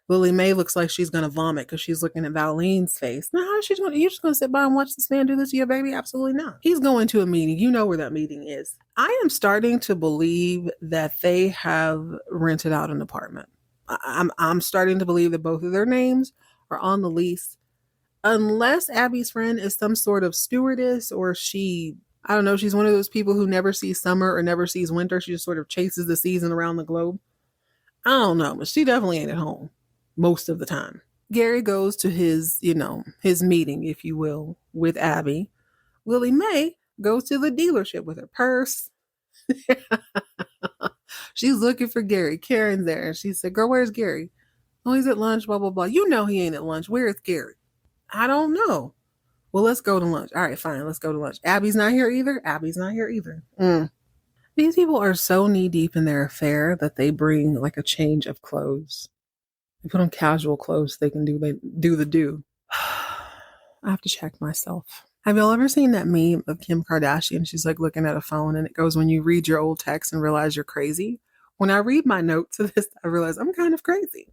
Lily Mae looks like she's going to vomit because she's looking at Valine's face. Now, how is she going to, you're just going to sit by and watch this man do this to your baby? Absolutely not. He's going to a meeting. You know where that meeting is. I am starting to believe that they have rented out an apartment. I'm starting to believe that both of their names are on the lease. Unless Abby's friend is some sort of stewardess or I don't know, she's one of those people who never sees summer or never sees winter. She just sort of chases the season around the globe. I don't know, but she definitely ain't at home most of the time. Gary goes to his meeting, if you will, with Abby. Lily Mae goes to the dealership with her purse. She's looking for Gary. Karen's there. And she said, girl, where's Gary? Oh, he's at lunch, blah, blah, blah. You know he ain't at lunch. Where is Gary? I don't know. Well, let's go to lunch. All right, fine. Let's go to lunch. Abby's not here either. Abby's not here either. These people are so knee deep in their affair that they bring like a change of clothes. They put on casual clothes so they can do the do. I have to check myself. Have y'all ever seen that meme of Kim Kardashian? She's like looking at a phone and it goes, when you read your old text and realize you're crazy. When I read my notes of this, I realize I'm kind of crazy.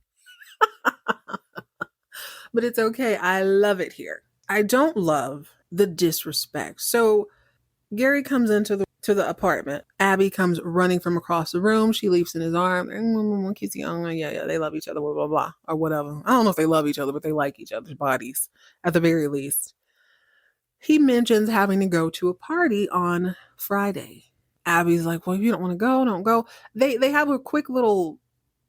But it's okay. I love it here. I don't love the disrespect. So Gary comes into the apartment. Abby comes running from across the room. She leaps in his arm. Yeah, they love each other, blah, blah, blah, or whatever. I don't know if they love each other, but they like each other's bodies at the very least. He mentions having to go to a party on Friday. Abby's like, well, if you don't want to go, don't go. They have a quick little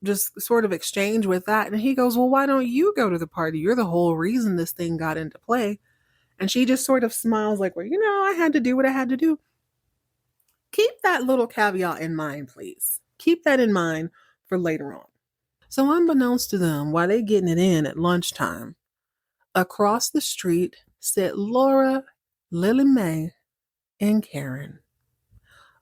just sort of exchange with that. And he goes, well, why don't you go to the party? You're the whole reason this thing got into play. And she just sort of smiles like, well, I had to do what I had to do. Keep that little caveat in mind, please. Keep that in mind for later on. So unbeknownst to them, while they getting it in at lunchtime, across the street sit Laura, Lily Mae, and Karen.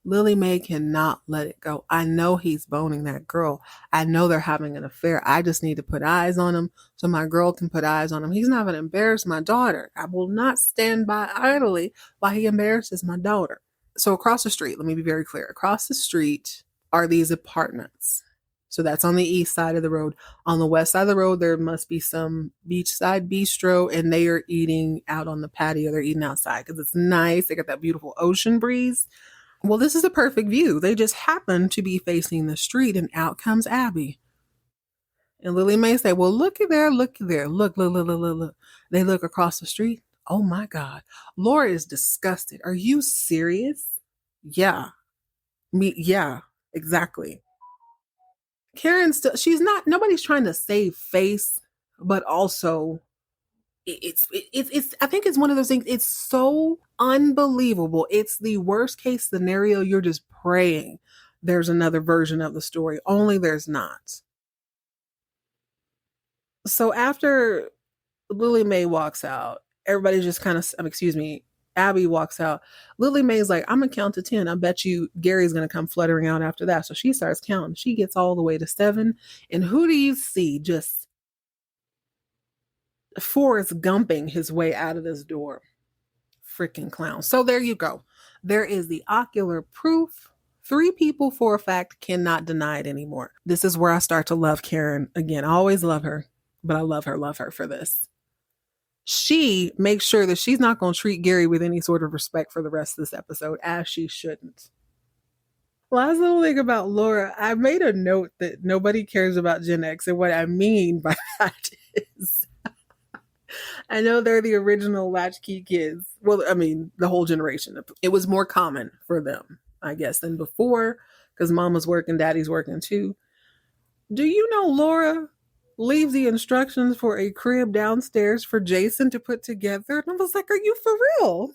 Lily Mae cannot let it go. I know he's boning that girl. I know they're having an affair. I just need to put eyes on him so my girl can put eyes on him. He's not going to embarrass my daughter. I will not stand by idly while he embarrasses my daughter. So across the street, let me be very clear. Across the street are these apartments. So that's on the east side of the road. On the west side of the road, there must be some beachside bistro, and they are eating out on the patio. They're eating outside because it's nice. They got that beautiful ocean breeze. Well, this is a perfect view. They just happen to be facing the street, and out comes Abby. And Lily Mae say, well, look there. Look. They look across the street. Oh my God. Laura is disgusted. Are you serious? Yeah. Yeah, exactly. Karen still, nobody's trying to save face, but also it's I think it's one of those things. It's so unbelievable. It's the worst case scenario. You're just praying there's another version of the story, only there's not. So after Lily Mae walks out, everybody just kind of, excuse me, Abby walks out. Lily Mae's like, I'm gonna count to 10. I bet you Gary's gonna come fluttering out after that. So she starts counting. She gets all the way to 7. And who do you see just Forrest Gumping his way out of this door? Freaking clown. So there you go. There is the ocular proof. 3 people for a fact cannot deny it anymore. This is where I start to love Karen again. I always love her, but I love her for this. She makes sure that she's not going to treat Gary with any sort of respect for the rest of this episode, as she shouldn't. Last little thing about Laura, I made a note that nobody cares about Gen X, and what I mean by that is I know they're the original latchkey kids. Well, I mean, the whole generation. It was more common for them, I guess, than before, because mama's working, daddy's working too. Do you know Laura leaves the instructions for a crib downstairs for Jason to put together? And I was like, are you for real?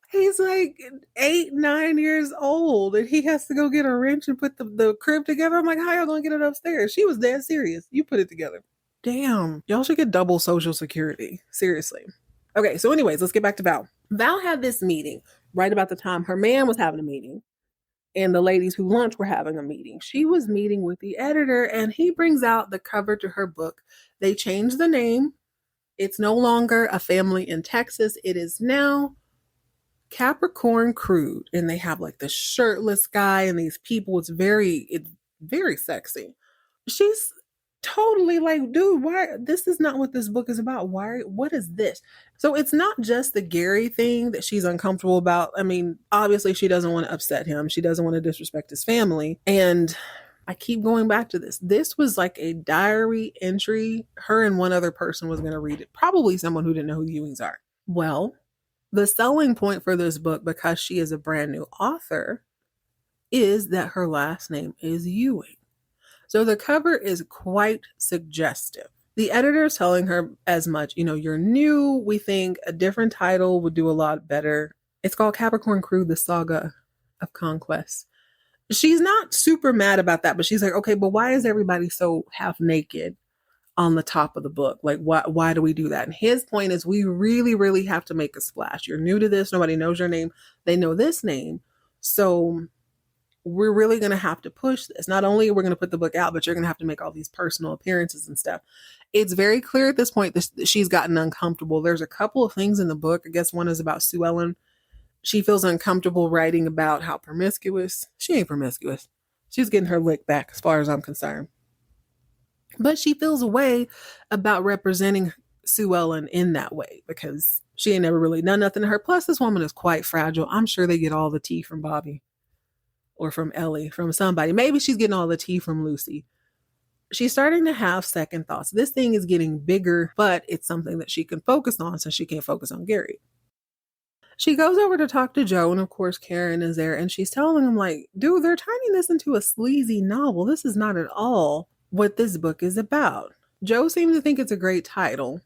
He's like 8, 9 years old, and he has to go get a wrench and put the crib together. I'm like, how y'all gonna get it upstairs? She was dead serious. You put it together. Damn, y'all should get double Social Security. Seriously. Okay, so anyways, let's get back to Val. Val had this meeting right about the time her man was having a meeting, and the ladies who lunch were having a meeting. She was meeting with the editor, and he brings out the cover to her book. They changed the name. It's no longer A Family in Texas. It is now Capricorn Crude. And they have like this shirtless guy and these people. It's very sexy. She's totally like, dude, why? This is not what this book is about. What is this? So it's not just the Gary thing that she's uncomfortable about. I mean, obviously she doesn't want to upset him. She doesn't want to disrespect his family. And I keep going back to this. This was like a diary entry. Her and one other person was going to read it. Probably someone who didn't know who the Ewings are. Well, the selling point for this book, because she is a brand new author, is that her last name is Ewing. So the cover is quite suggestive. The editor is telling her as much, you're new. We think a different title would do a lot better. It's called Capricorn Crude, the Saga of Conquest. She's not super mad about that, but she's like, okay, but why is everybody so half naked on the top of the book? Like, why do we do that? And his point is, we really, really have to make a splash. You're new to this. Nobody knows your name. They know this name. So we're really going to have to push this. Not only are we going to put the book out, but you're going to have to make all these personal appearances and stuff. It's very clear at this point that she's gotten uncomfortable. There's a couple of things in the book. I guess one is about Sue Ellen. She feels uncomfortable writing about how promiscuous. She ain't promiscuous. She's getting her lick back as far as I'm concerned. But she feels a way about representing Sue Ellen in that way because she ain't never really done nothing to her. Plus, this woman is quite fragile. I'm sure they get all the tea from Bobby. Or from Ellie, from somebody. Maybe she's getting all the tea from Lucy. She's starting to have second thoughts. This thing is getting bigger, but it's something that she can focus on since she can't focus on Gary. She goes over to talk to Joe, and of course Karen is there, and she's telling him like, dude, they're turning this into a sleazy novel. This is not at all what this book is about. Joe seems to think it's a great title,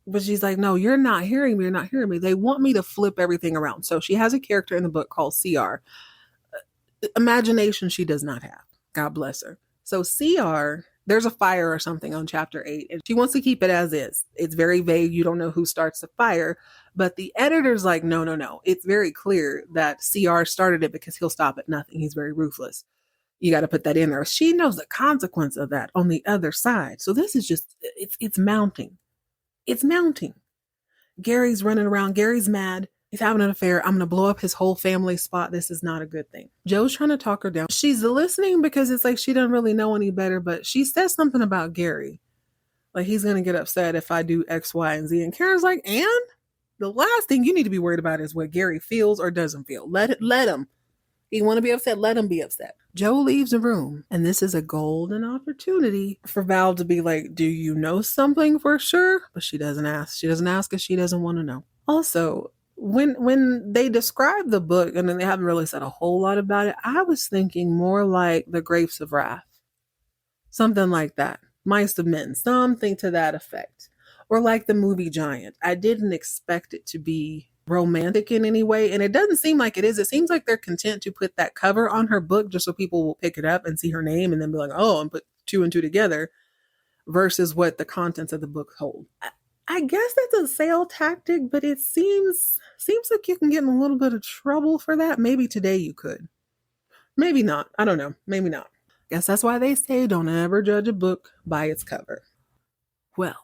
but she's like, no, you're not hearing me. You're not hearing me. They want me to flip everything around. So she has a character in the book called CR. Imagination she does not have. God bless her. So CR, there's a fire or something on chapter 8, and she wants to keep it as is. It's very vague. You don't know who starts the fire, but the editor's like, no. It's very clear that CR started it because he'll stop at nothing. He's very ruthless. You got to put that in there. She knows the consequence of that on the other side. So this is just, it's mounting. It's mounting. Gary's running around. Gary's mad. He's having an affair. I'm going to blow up his whole family spot. This is not a good thing. Joe's trying to talk her down. She's listening because it's like she doesn't really know any better, but she says something about Gary. Like he's going to get upset if I do X, Y, and Z. And Karen's like, and the last thing you need to be worried about is what Gary feels or doesn't feel. Let him. You want to be upset? Let him be upset. Joe leaves the room, and this is a golden opportunity for Val to be like, do you know something for sure? But she doesn't ask. She doesn't ask because she doesn't want to know. Also, when they describe the book, and then they haven't really said a whole lot about it, I was thinking more like The Grapes of Wrath. Something like that. Mice of men, something to that effect. Or like the movie Giant. I didn't expect it to be romantic in any way, and it doesn't seem like it is. It seems like they're content to put that cover on her book just so people will pick it up and see her name and then be like, oh, and put two and two together versus what the contents of the book hold. I guess that's a sale tactic, but it seems like you can get in a little bit of trouble for that. Maybe today you could. Maybe not. I don't know. Maybe not. Guess that's why they say don't ever judge a book by its cover. Well,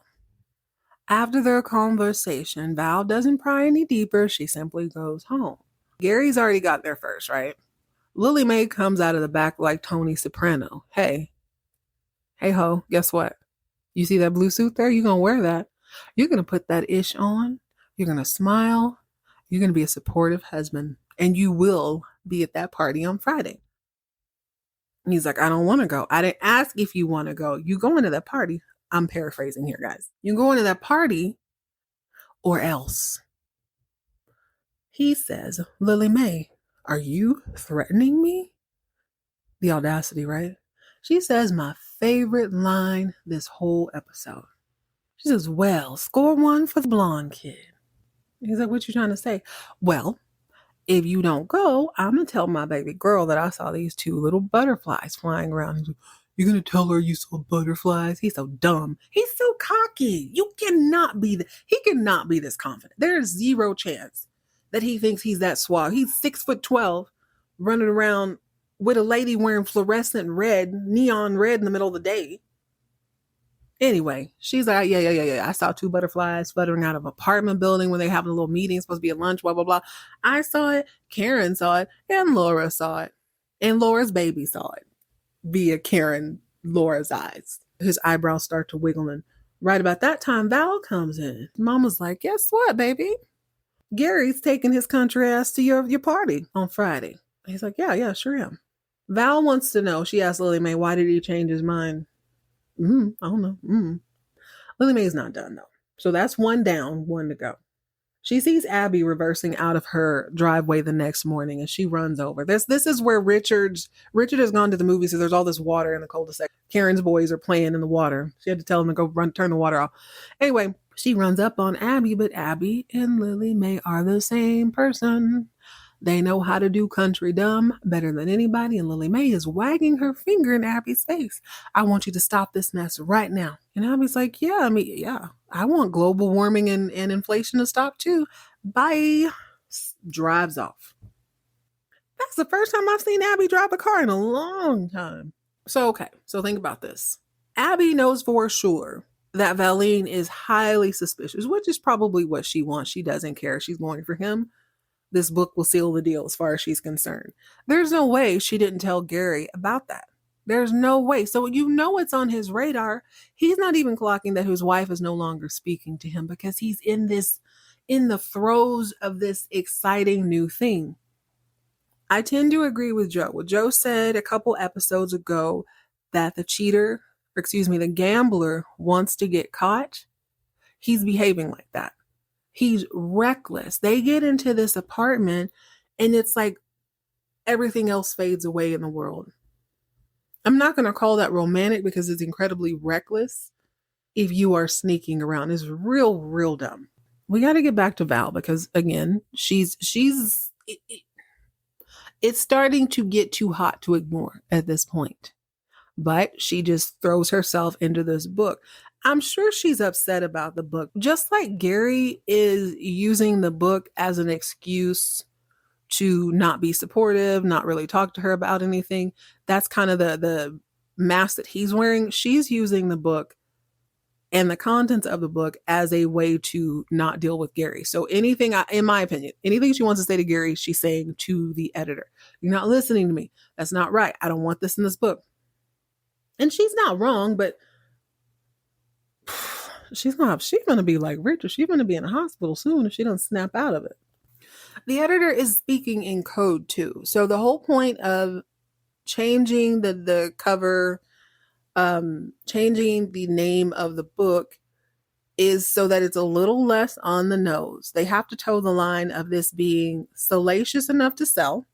after their conversation, Val doesn't pry any deeper. She simply goes home. Gary's already got there first, right? Lily Mae comes out of the back like Tony Soprano. Hey ho, guess what? You see that blue suit there? You're going to wear that. You're going to put that ish on. You're going to smile. You're going to be a supportive husband. And you will be at that party on Friday. And he's like, I don't want to go. I didn't ask if you want to go. You go into that party. I'm paraphrasing here, guys. You go into that party or else. He says, Lily Mae, are you threatening me? The audacity, right? She says my favorite line this whole episode. She says, well, score one for the blonde kid. He's like, what you trying to say? Well, if you don't go, I'm going to tell my baby girl that I saw these two little butterflies flying around. He's like, you're going to tell her you saw butterflies? He's so dumb. He's so cocky. He cannot be this confident. There is zero chance that he thinks he's that suave. He's 6'12", running around with a lady wearing fluorescent red, neon red in the middle of the day. Anyway, she's like, yeah. I saw two butterflies fluttering out of an apartment building when they having a little meeting, supposed to be a lunch, blah, blah, blah. I saw it, Karen saw it, and Laura saw it. And Laura's baby saw it via Laura's eyes. His eyebrows start to wiggle, and right about that time, Val comes in. Mama's like, guess what, baby? Gary's taking his country ass to your party on Friday. He's like, yeah, sure am. Val wants to know, she asked Lily Mae, why did he change his mind? I don't know. Lily Mae's not done though. So that's one down, one to go. She sees Abby reversing out of her driveway the next morning and she runs over. This is where Richard has gone to the movies. So there's all this water in the cul-de-sac. Karen's boys are playing in the water. She had to tell them to go turn the water off. Anyway, she runs up on Abby, but Abby and Lily Mae are the same person. They know how to do country dumb better than anybody, and Lily Mae is wagging her finger in Abby's face. I want you to stop this mess right now. And Abby's like, yeah, I want global warming and inflation to stop too. Bye. Drives off. That's the first time I've seen Abby drive a car in a long time. So think about this. Abby knows for sure that Valine is highly suspicious, which is probably what she wants. She doesn't care. She's going for him. This book will seal the deal as far as she's concerned. There's no way she didn't tell Gary about that. There's no way. So it's on his radar. He's not even clocking that his wife is no longer speaking to him because he's in the throes of this exciting new thing. I tend to agree with Joe. What Joe said a couple episodes ago that the gambler wants to get caught. He's behaving like that. He's reckless. They get into this apartment and it's like everything else fades away in the world. I'm not going to call that romantic because it's incredibly reckless if you are sneaking around. It's real, real dumb. We got to get back to Val because again, it's starting to get too hot to ignore at this point. But she just throws herself into this book. I'm sure she's upset about the book, just like Gary is using the book as an excuse to not be supportive, not really talk to her about anything. That's kind of the mask that he's wearing. She's using the book and the contents of the book as a way to not deal with Gary. So anything, in my opinion, anything she wants to say to Gary, she's saying to the editor. You're not listening to me. That's not right. I don't want this in this book. And she's not wrong, but she's gonna be like Richard. She's gonna be in a hospital soon if she doesn't snap out of it. The editor is speaking in code too. So the whole point of changing the cover, changing the name of the book is so that it's a little less on the nose. They have to toe the line of this being salacious enough to sell.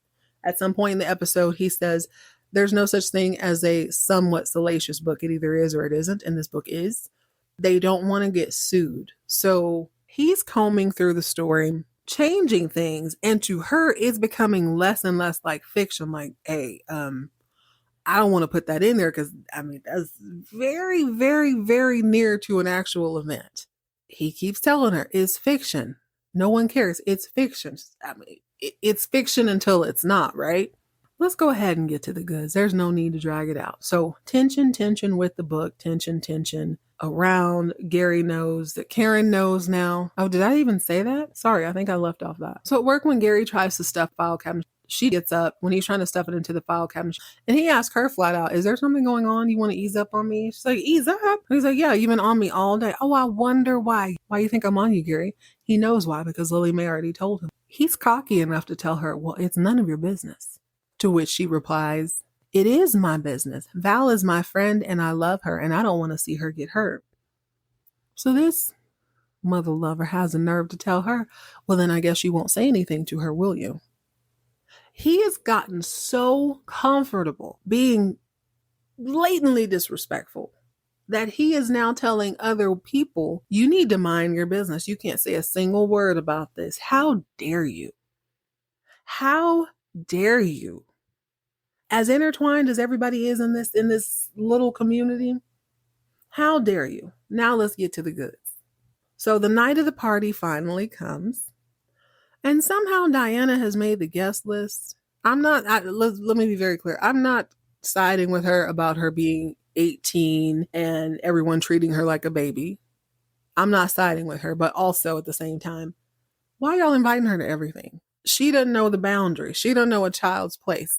At some point in the episode, he says There's no such thing as a somewhat salacious book. It either is or it isn't, and this book is. They don't want to get sued. So he's combing through the story, changing things, and to her, it's becoming less and less like fiction. Like, hey, I don't want to put that in there because I mean that's very, very, very near to an actual event. He keeps telling her it's fiction. No one cares. It's fiction. I mean, it's fiction until it's not, right? Let's go ahead and get to the goods. There's no need to drag it out. So tension, tension with the book, tension, tension around. Gary knows that Karen knows now. Oh, did I even say that? Sorry, I think I left off that. So at work, when Gary tries to stuff file cabinet, she gets up when he's trying to stuff it into the file cabinet. And he asks her flat out, is there something going on? You want to ease up on me? She's like, ease up? And he's like, yeah, you've been on me all day. Oh, I wonder why. Why you think I'm on you, Gary? He knows why, because Lily Mae already told him. He's cocky enough to tell her, well, it's none of your business. To which she replies, it is my business. Val is my friend and I love her and I don't want to see her get hurt. So this mother lover has the nerve to tell her, well, then I guess you won't say anything to her, will you? He has gotten so comfortable being blatantly disrespectful that he is now telling other people, you need to mind your business. You can't say a single word about this. How dare you? How dare you? As intertwined as everybody is in this little community, how dare you? Now let's get to the goods. So the night of the party finally comes, and somehow Diana has made the guest list. Let me be very clear. I'm not siding with her about her being 18 and everyone treating her like a baby. I'm not siding with her, but also at the same time, why y'all inviting her to everything? She doesn't know the boundaries. She don't know a child's place.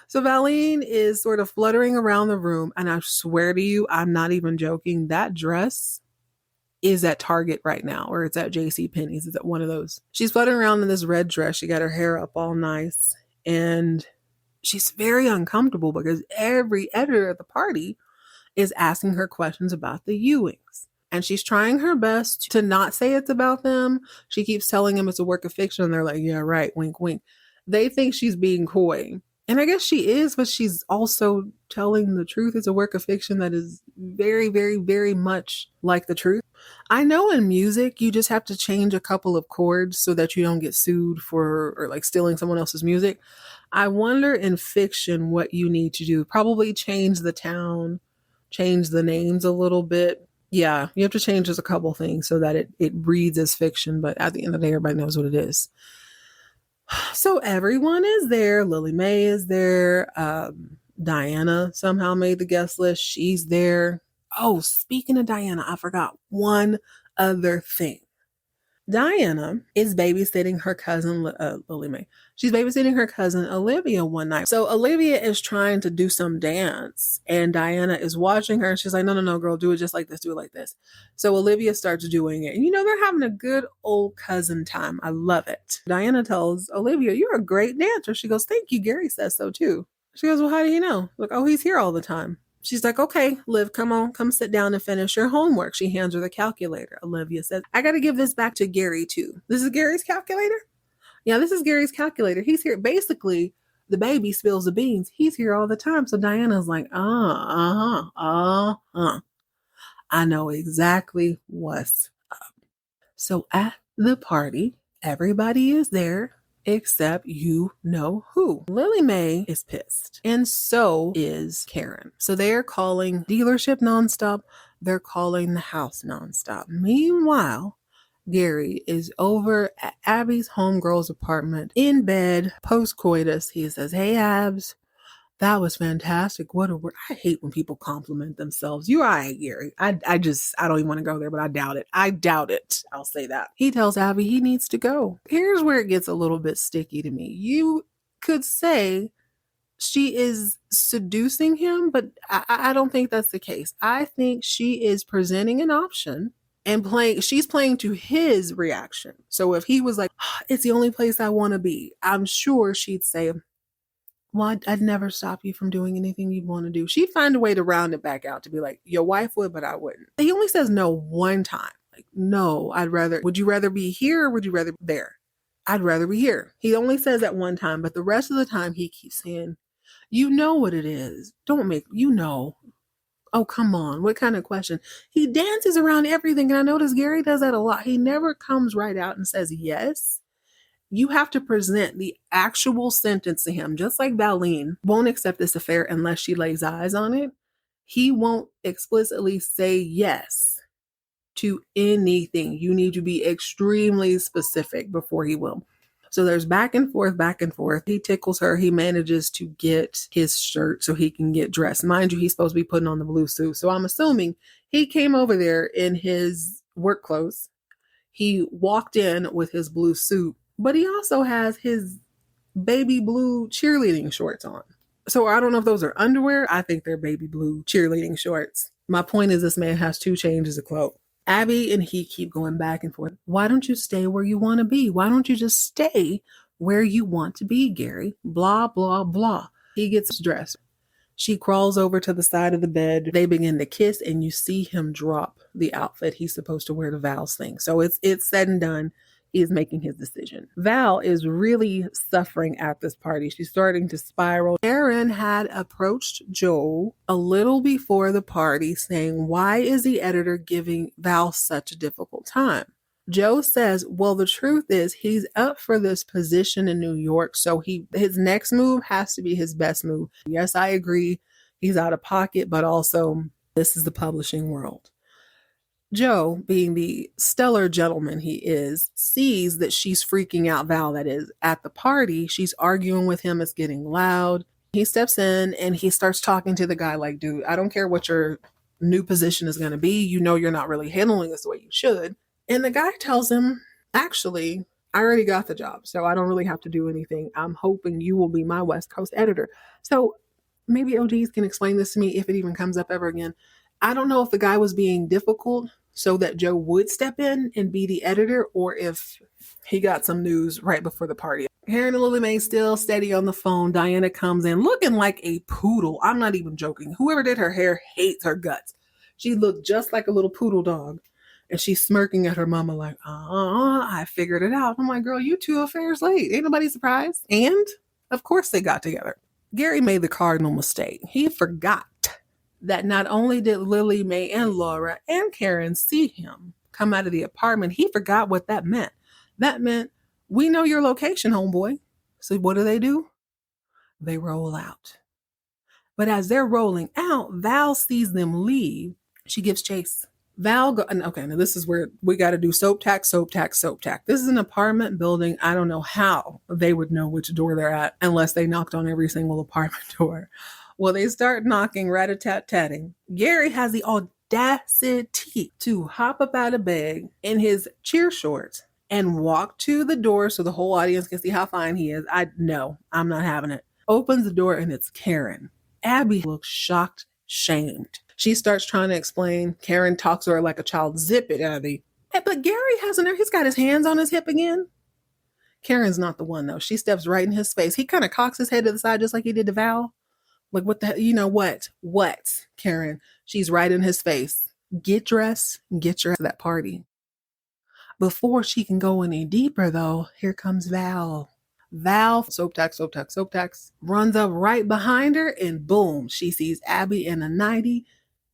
So Valine is sort of fluttering around the room, and I swear to you, I'm not even joking. That dress is at Target right now, or it's at JCPenney's. It's at one of those. She's fluttering around in this red dress. She got her hair up all nice, and she's very uncomfortable because every editor at the party is asking her questions about the Ewings. And she's trying her best to not say it's about them. She keeps telling them it's a work of fiction, and they're like, yeah, right, wink, wink. They think she's being coy. And I guess she is, but she's also telling the truth. It's a work of fiction that is very, very, very much like the truth. I know in music, you just have to change a couple of chords so that you don't get sued for or like stealing someone else's music. I wonder in fiction what you need to do. Probably change the town, change the names a little bit. Yeah, you have to change just a couple things so that it reads as fiction, but at the end of the day, everybody knows what it is. So everyone is there. Lily Mae is there. Diana somehow made the guest list. She's there. Oh, speaking of Diana, I forgot one other thing. Diana is babysitting her cousin, Lily Mae. She's babysitting her cousin, Olivia, one night. So Olivia is trying to do some dance, and Diana is watching her. And she's like, no, girl, do it just like this. Do it like this. So Olivia starts doing it. And they're having a good old cousin time. I love it. Diana tells Olivia, you're a great dancer. She goes, thank you. Gary says so too. She goes, well, how do you know? Like, oh, he's here all the time. She's like, okay, Liv, come on, come sit down and finish your homework. She hands her the calculator. Olivia says, I got to give this back to Gary too. This is Gary's calculator? Yeah, this is Gary's calculator. He's here. Basically, the baby spills the beans. He's here all the time. So Diana's like, I know exactly what's up. So at the party, everybody is there. Except you know who. Lily Mae is pissed. And so is Karen. So they're calling dealership nonstop. They're calling the house nonstop. Meanwhile, Gary is over at Abby's homegirl's apartment in bed post-coitus. He says, hey, Abs, that was fantastic. What a word. I hate when people compliment themselves. You're all right, Gary. I don't even want to go there, but I doubt it. I'll say that. He tells Abby he needs to go. Here's where it gets a little bit sticky to me. You could say she is seducing him, but I don't think that's the case. I think she is presenting an option and she's playing to his reaction. So if he was like, it's the only place I want to be, I'm sure she'd say, well, I'd never stop you from doing anything you'd want to do. She'd find a way to round it back out to be like, your wife would, but I wouldn't. He only says no one time. Like, no, would you rather be here or would you rather be there? I'd rather be here. He only says that one time, but the rest of the time he keeps saying, you know what it is. Don't make, you know. Oh, come on. What kind of question? He dances around everything. And I notice Gary does that a lot. He never comes right out and says yes. You have to present the actual sentence to him, just like Valine won't accept this affair unless she lays eyes on it. He won't explicitly say yes to anything. You need to be extremely specific before he will. So there's back and forth, back and forth. He tickles her. He manages to get his shirt so he can get dressed. Mind you, he's supposed to be putting on the blue suit. So I'm assuming he came over there in his work clothes. He walked in with his blue suit, but he also has his baby blue cheerleading shorts on. So I don't know if those are underwear. I think they're baby blue cheerleading shorts. My point is this man has 2 changes of clothes. Abby and he keep going back and forth. Why don't you stay where you want to be? Why don't you just stay where you want to be, Gary? Blah, blah, blah. He gets dressed. She crawls over to the side of the bed. They begin to kiss, and you see him drop the outfit he's supposed to wear to Val's thing. So it's said and done. He's making his decision. Val is really suffering at this party. She's starting to spiral. Aaron had approached Joe a little before the party saying, why is the editor giving Val such a difficult time? Joe says, well, the truth is he's up for this position in New York, so his next move has to be his best move. Yes, I agree. He's out of pocket, but also this is the publishing world. Joe, being the stellar gentleman he is, sees that she's freaking out Val, that is, at the party. She's arguing with him. It's getting loud. He steps in and he starts talking to the guy like, dude, I don't care what your new position is going to be. You know you're not really handling this the way you should. And the guy tells him, actually, I already got the job, so I don't really have to do anything. I'm hoping you will be my West Coast editor. So maybe OGs can explain this to me if it even comes up ever again. I don't know if the guy was being difficult so that Joe would step in and be the editor, or if he got some news right before the party. Karen and Lily Mae still steady on the phone. Diana comes in looking like a poodle. I'm not even joking. Whoever did her hair hates her guts. She looked just like a little poodle dog. And she's smirking at her mama like, I figured it out. I'm like, girl, you 2 affairs late. Ain't nobody surprised. And of course they got together. Gary made the cardinal mistake. He forgot that not only did Lily Mae and Laura and Karen see him come out of the apartment, he forgot what that meant. That meant, we know your location, homeboy. So what do? They roll out. But as they're rolling out, Val sees them leave. She gives chase. Okay, now this is where we got to do soap tack. This is an apartment building. I don't know how they would know which door they're at unless they knocked on every single apartment door. Well, they start knocking, rat-a-tat-tatting. Gary has the audacity to hop up out of bed in his cheer shorts and walk to the door so the whole audience can see how fine he is. No, I'm not having it. Opens the door and it's Karen. Abby looks shocked, shamed. She starts trying to explain. Karen talks to her like a child. Zip it, Abby. But Gary he's got his hands on his hip again. Karen's not the one, though. She steps right in his face. He kind of cocks his head to the side just like he did to Val. Like, what the hell? You know what? What, Karen? She's right in his face. Get dressed and get your ass to that party. Before she can go any deeper, though, here comes Val. Val, soap tax, runs up right behind her, and boom, she sees Abby in a 90,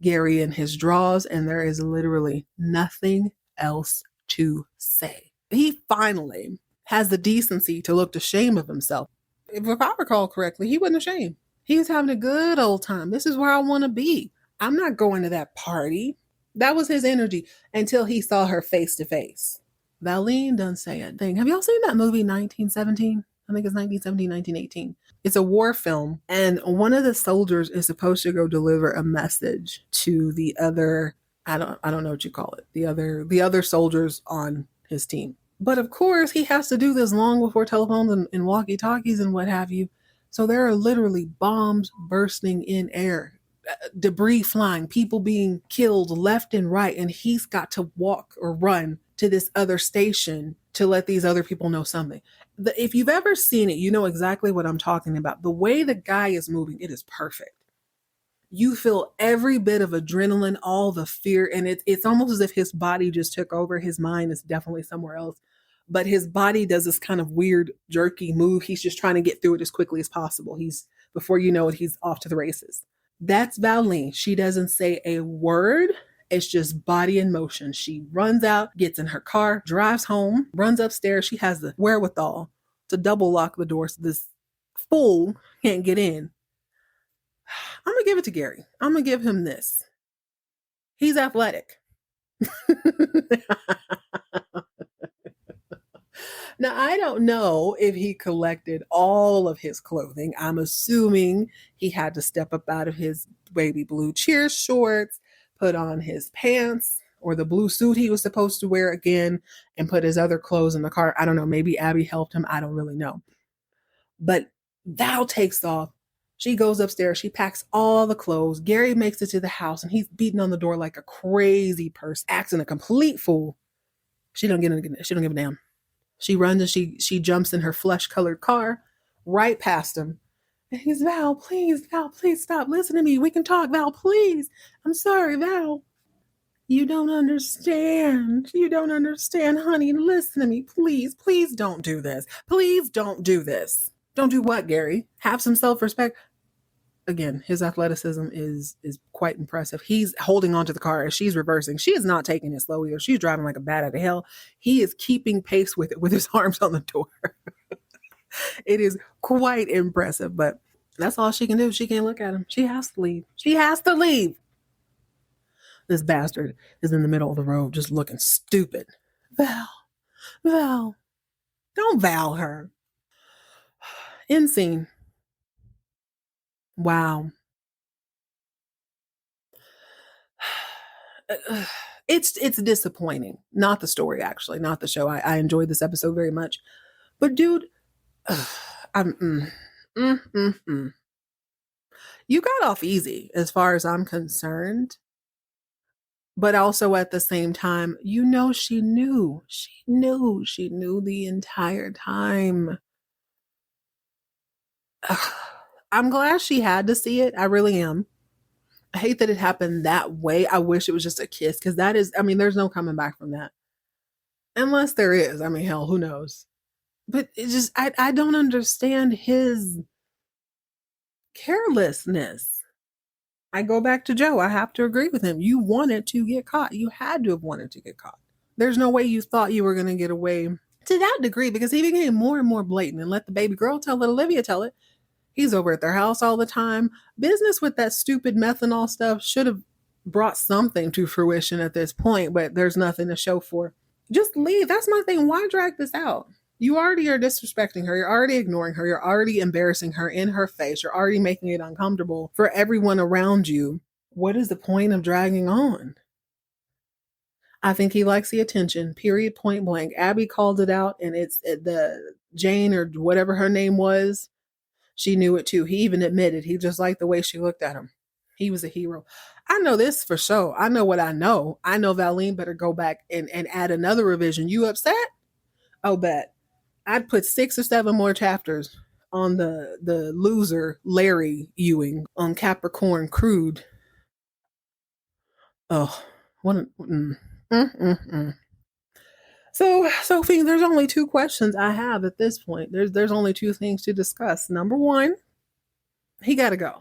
Gary in his drawers, and there is literally nothing else to say. He finally has the decency to look ashamed of himself. If I recall correctly, he wasn't ashamed. He was having a good old time. This is where I want to be. I'm not going to that party. That was his energy until he saw her face to face. Valine done say a thing. Have y'all seen that movie 1917? I think it's 1917, 1918. It's a war film, and one of the soldiers is supposed to go deliver a message to the other, I don't know what you call it, the other soldiers on his team. But of course, he has to do this long before telephones and walkie-talkies and what have you. So there are literally bombs bursting in air, debris flying, people being killed left and right, and he's got to walk or run to this other station to let these other people know something. If you've ever seen it, you know exactly what I'm talking about. The way the guy is moving, it is perfect. You feel every bit of adrenaline, all the fear, and it's almost as if his body just took over. His mind is definitely somewhere else. but his body does this kind of weird jerky move. He's just trying to get through it as quickly as possible. Before you know it, he's off to the races. That's Valine. She doesn't say a word. It's just body in motion. She runs out, gets in her car, drives home, runs upstairs. She has the wherewithal to double lock the door so this fool can't get in. I'm going to give it to Gary. I'm going to give him this. He's athletic. Now, I don't know if he collected all of his clothing. I'm assuming he had to step up out of his baby blue cheer shorts, put on his pants or the blue suit he was supposed to wear again, and put his other clothes in the car. I don't know. Maybe Abby helped him. I don't really know. But Val takes off. She goes upstairs. She packs all the clothes. Gary makes it to the house, and he's beating on the door like a crazy person, acting a complete fool. She don't give a damn. She runs and she jumps in her flesh-colored car right past him. And he's, Val, please stop. Listen to me. We can talk, Val, please. I'm sorry, Val. You don't understand. You don't understand, honey. Listen to me, please. Please don't do this. Please don't do this. Don't do what, Gary? Have some self-respect. Again, his athleticism is quite impressive. He's holding onto the car as she's reversing. She is not taking it slow either. She's driving like a bat out of hell. He is keeping pace with it with his arms on the door. It is quite impressive, but that's all she can do. She can't look at him. She has to leave. She has to leave. This bastard is in the middle of the road just looking stupid. Val, don't Val her. End scene. Wow. It's disappointing. Not the story, actually, not the show. I enjoyed this episode very much. But dude, you got off easy as far as I'm concerned. But also at the same time, you know, she knew the entire time. I'm glad she had to see it. I really am. I hate that it happened that way. I wish it was just a kiss because that is, I mean, there's no coming back from that. Unless there is. I mean, hell, who knows? But it's just, I don't understand his carelessness. I go back to Joe. I have to agree with him. You wanted to get caught. You had to have wanted to get caught. There's no way you thought you were going to get away to that degree because he became more and more blatant and let the baby girl tell, let Olivia tell it. He's over at their house all the time. Business with that stupid methanol stuff should have brought something to fruition at this point, but there's nothing to show for. Just leave. That's my thing. Why drag this out? You already are disrespecting her. You're already ignoring her. You're already embarrassing her in her face. You're already making it uncomfortable for everyone around you. What is the point of dragging on? I think he likes the attention, period, point blank. Abby called it out, and it's the Jane or whatever her name was. She knew it too. He even admitted he just liked the way she looked at him. He was a hero. I know this for sure. I know what I know. I know Valine better go back and add another revision. You upset? Oh, bet. I'd put 6 or 7 more chapters on the loser Larry Ewing on Capricorn Crude. Oh, what? So, Sophie, there's only 2 questions I have at this point. There's only 2 things to discuss. Number 1, he got to go.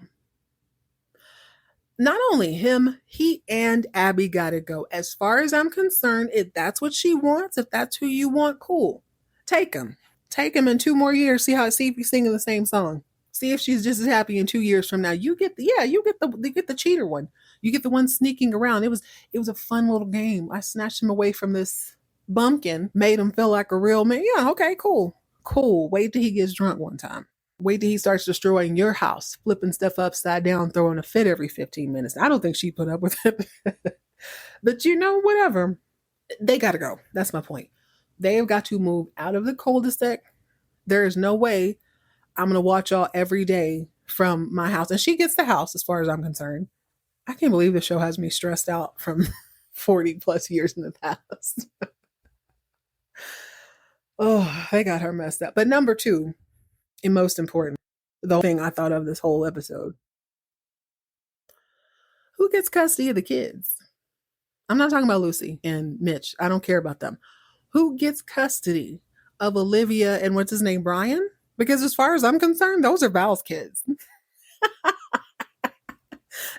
Not only him, he and Abby got to go. As far as I'm concerned, if that's what she wants, if that's who you want, cool. Take him. Take him in 2 more years. See if he's singing the same song. See if she's just as happy in 2 years from now. You get the cheater one. You get the one sneaking around. It was a fun little game. I snatched him away from this bumpkin, made him feel like a real man. Yeah, okay, cool. Wait till he gets drunk one time. Wait till he starts destroying your house, flipping stuff upside down, throwing a fit every 15 minutes. I don't think she put up with it. But whatever. They got to go. That's my point. They have got to move out of the cul-de-sac. There is no way I'm going to watch y'all every day from my house. And she gets the house as far as I'm concerned. I can't believe the show has me stressed out from 40 plus years in the past. Oh, they got her messed up. But number 2, and most important, the thing I thought of this whole episode. Who gets custody of the kids? I'm not talking about Lucy and Mitch. I don't care about them. Who gets custody of Olivia and what's his name, Brian? Because as far as I'm concerned, those are Val's kids.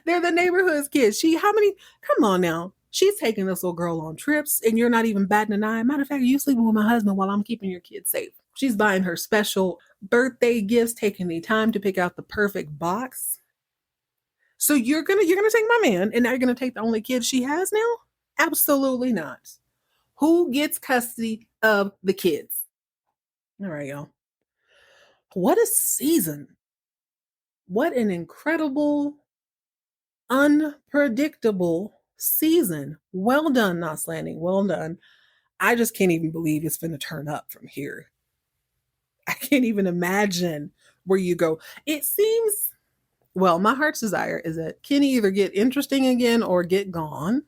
They're the neighborhood's kids. How many, come on now. She's taking this little girl on trips and you're not even batting an eye. Matter of fact, you sleeping with my husband while I'm keeping your kids safe. She's buying her special birthday gifts, taking the time to pick out the perfect box. So you're gonna take my man and now you're gonna take the only kid she has now? Absolutely not. Who gets custody of the kids? All right, y'all. What a season. What an incredible, unpredictable season. Well done, Knots Landing. Well done. I just can't even believe it's going to turn up from here. I can't even imagine where you go. It seems, well, my heart's desire is that Kenny either get interesting again or get gone.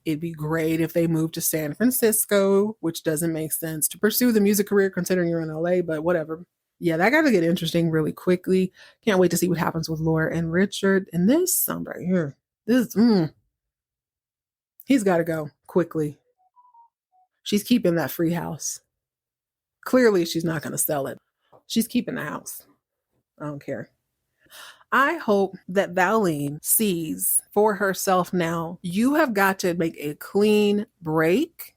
It'd be great if they moved to San Francisco, which doesn't make sense to pursue the music career considering you're in LA, but whatever. Yeah, that got to get interesting really quickly. Can't wait to see what happens with Laura and Richard. And this son right here, he's got to go quickly. She's keeping that free house. Clearly, she's not going to sell it. She's keeping the house. I don't care. I hope that Valine sees for herself now, you have got to make a clean break.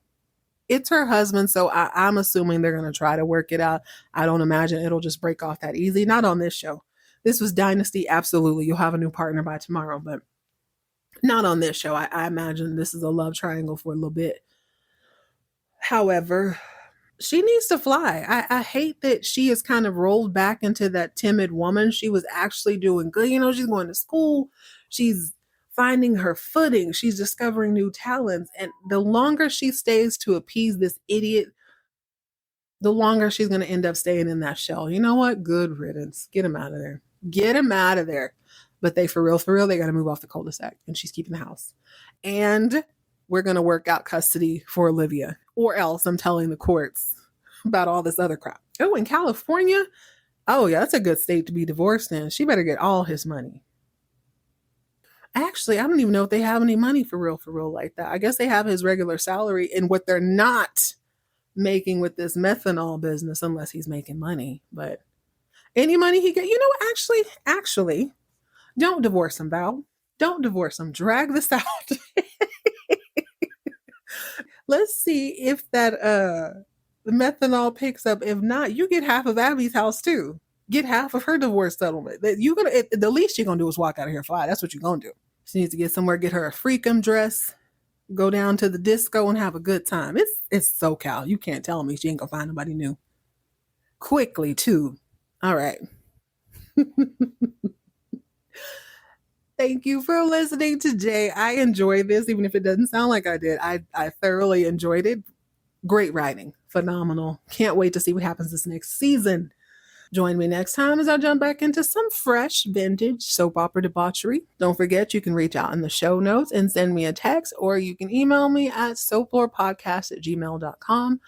It's her husband, so I'm assuming they're going to try to work it out. I don't imagine it'll just break off that easy. Not on this show. This was Dynasty. Absolutely. You'll have a new partner by tomorrow, but not on this show. I imagine this is a love triangle for a little bit. However, she needs to fly. I hate that she is kind of rolled back into that timid woman. She was actually doing good. You know, she's going to school. She's finding her footing. She's discovering new talents. And the longer she stays to appease this idiot, the longer she's going to end up staying in that shell. You know what? Good riddance. Get him out of there. Get him out of there. But they, for real, they got to move off the cul-de-sac. And she's keeping the house. And we're going to work out custody for Olivia. Or else I'm telling the courts about all this other crap. Oh, in California? Oh, yeah, that's a good state to be divorced in. She better get all his money. Actually, I don't even know if they have any money for real like that. I guess they have his regular salary and what they're not making with this methanol business, unless he's making money. But any money he get, you know, actually, don't divorce him, Val. Don't divorce him. Drag this out. Let's see if that the methanol picks up. If not, you get half of Abby's house too. Get half of her divorce settlement. The least you're gonna do is walk out of here fly. That's what you're gonna do. She needs to get somewhere, get her a freakum dress, go down to the disco and have a good time. It's SoCal. You can't tell me she ain't gonna find nobody new. Quickly too. All right. Thank you for listening today. I enjoyed this, even if it doesn't sound like I did. I thoroughly enjoyed it. Great writing. Phenomenal. Can't wait to see what happens this next season. Join me next time as I jump back into some fresh vintage soap opera debauchery. Don't forget, you can reach out in the show notes and send me a text, or you can email me at soaplorepodcast@gmail.com.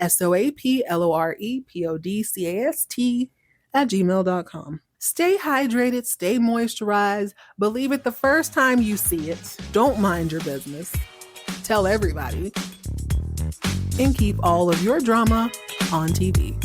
soaplorepodcast@gmail.com. Stay hydrated, stay moisturized. Believe it the first time you see it. Don't mind your business. Tell everybody. And keep all of your drama on TV.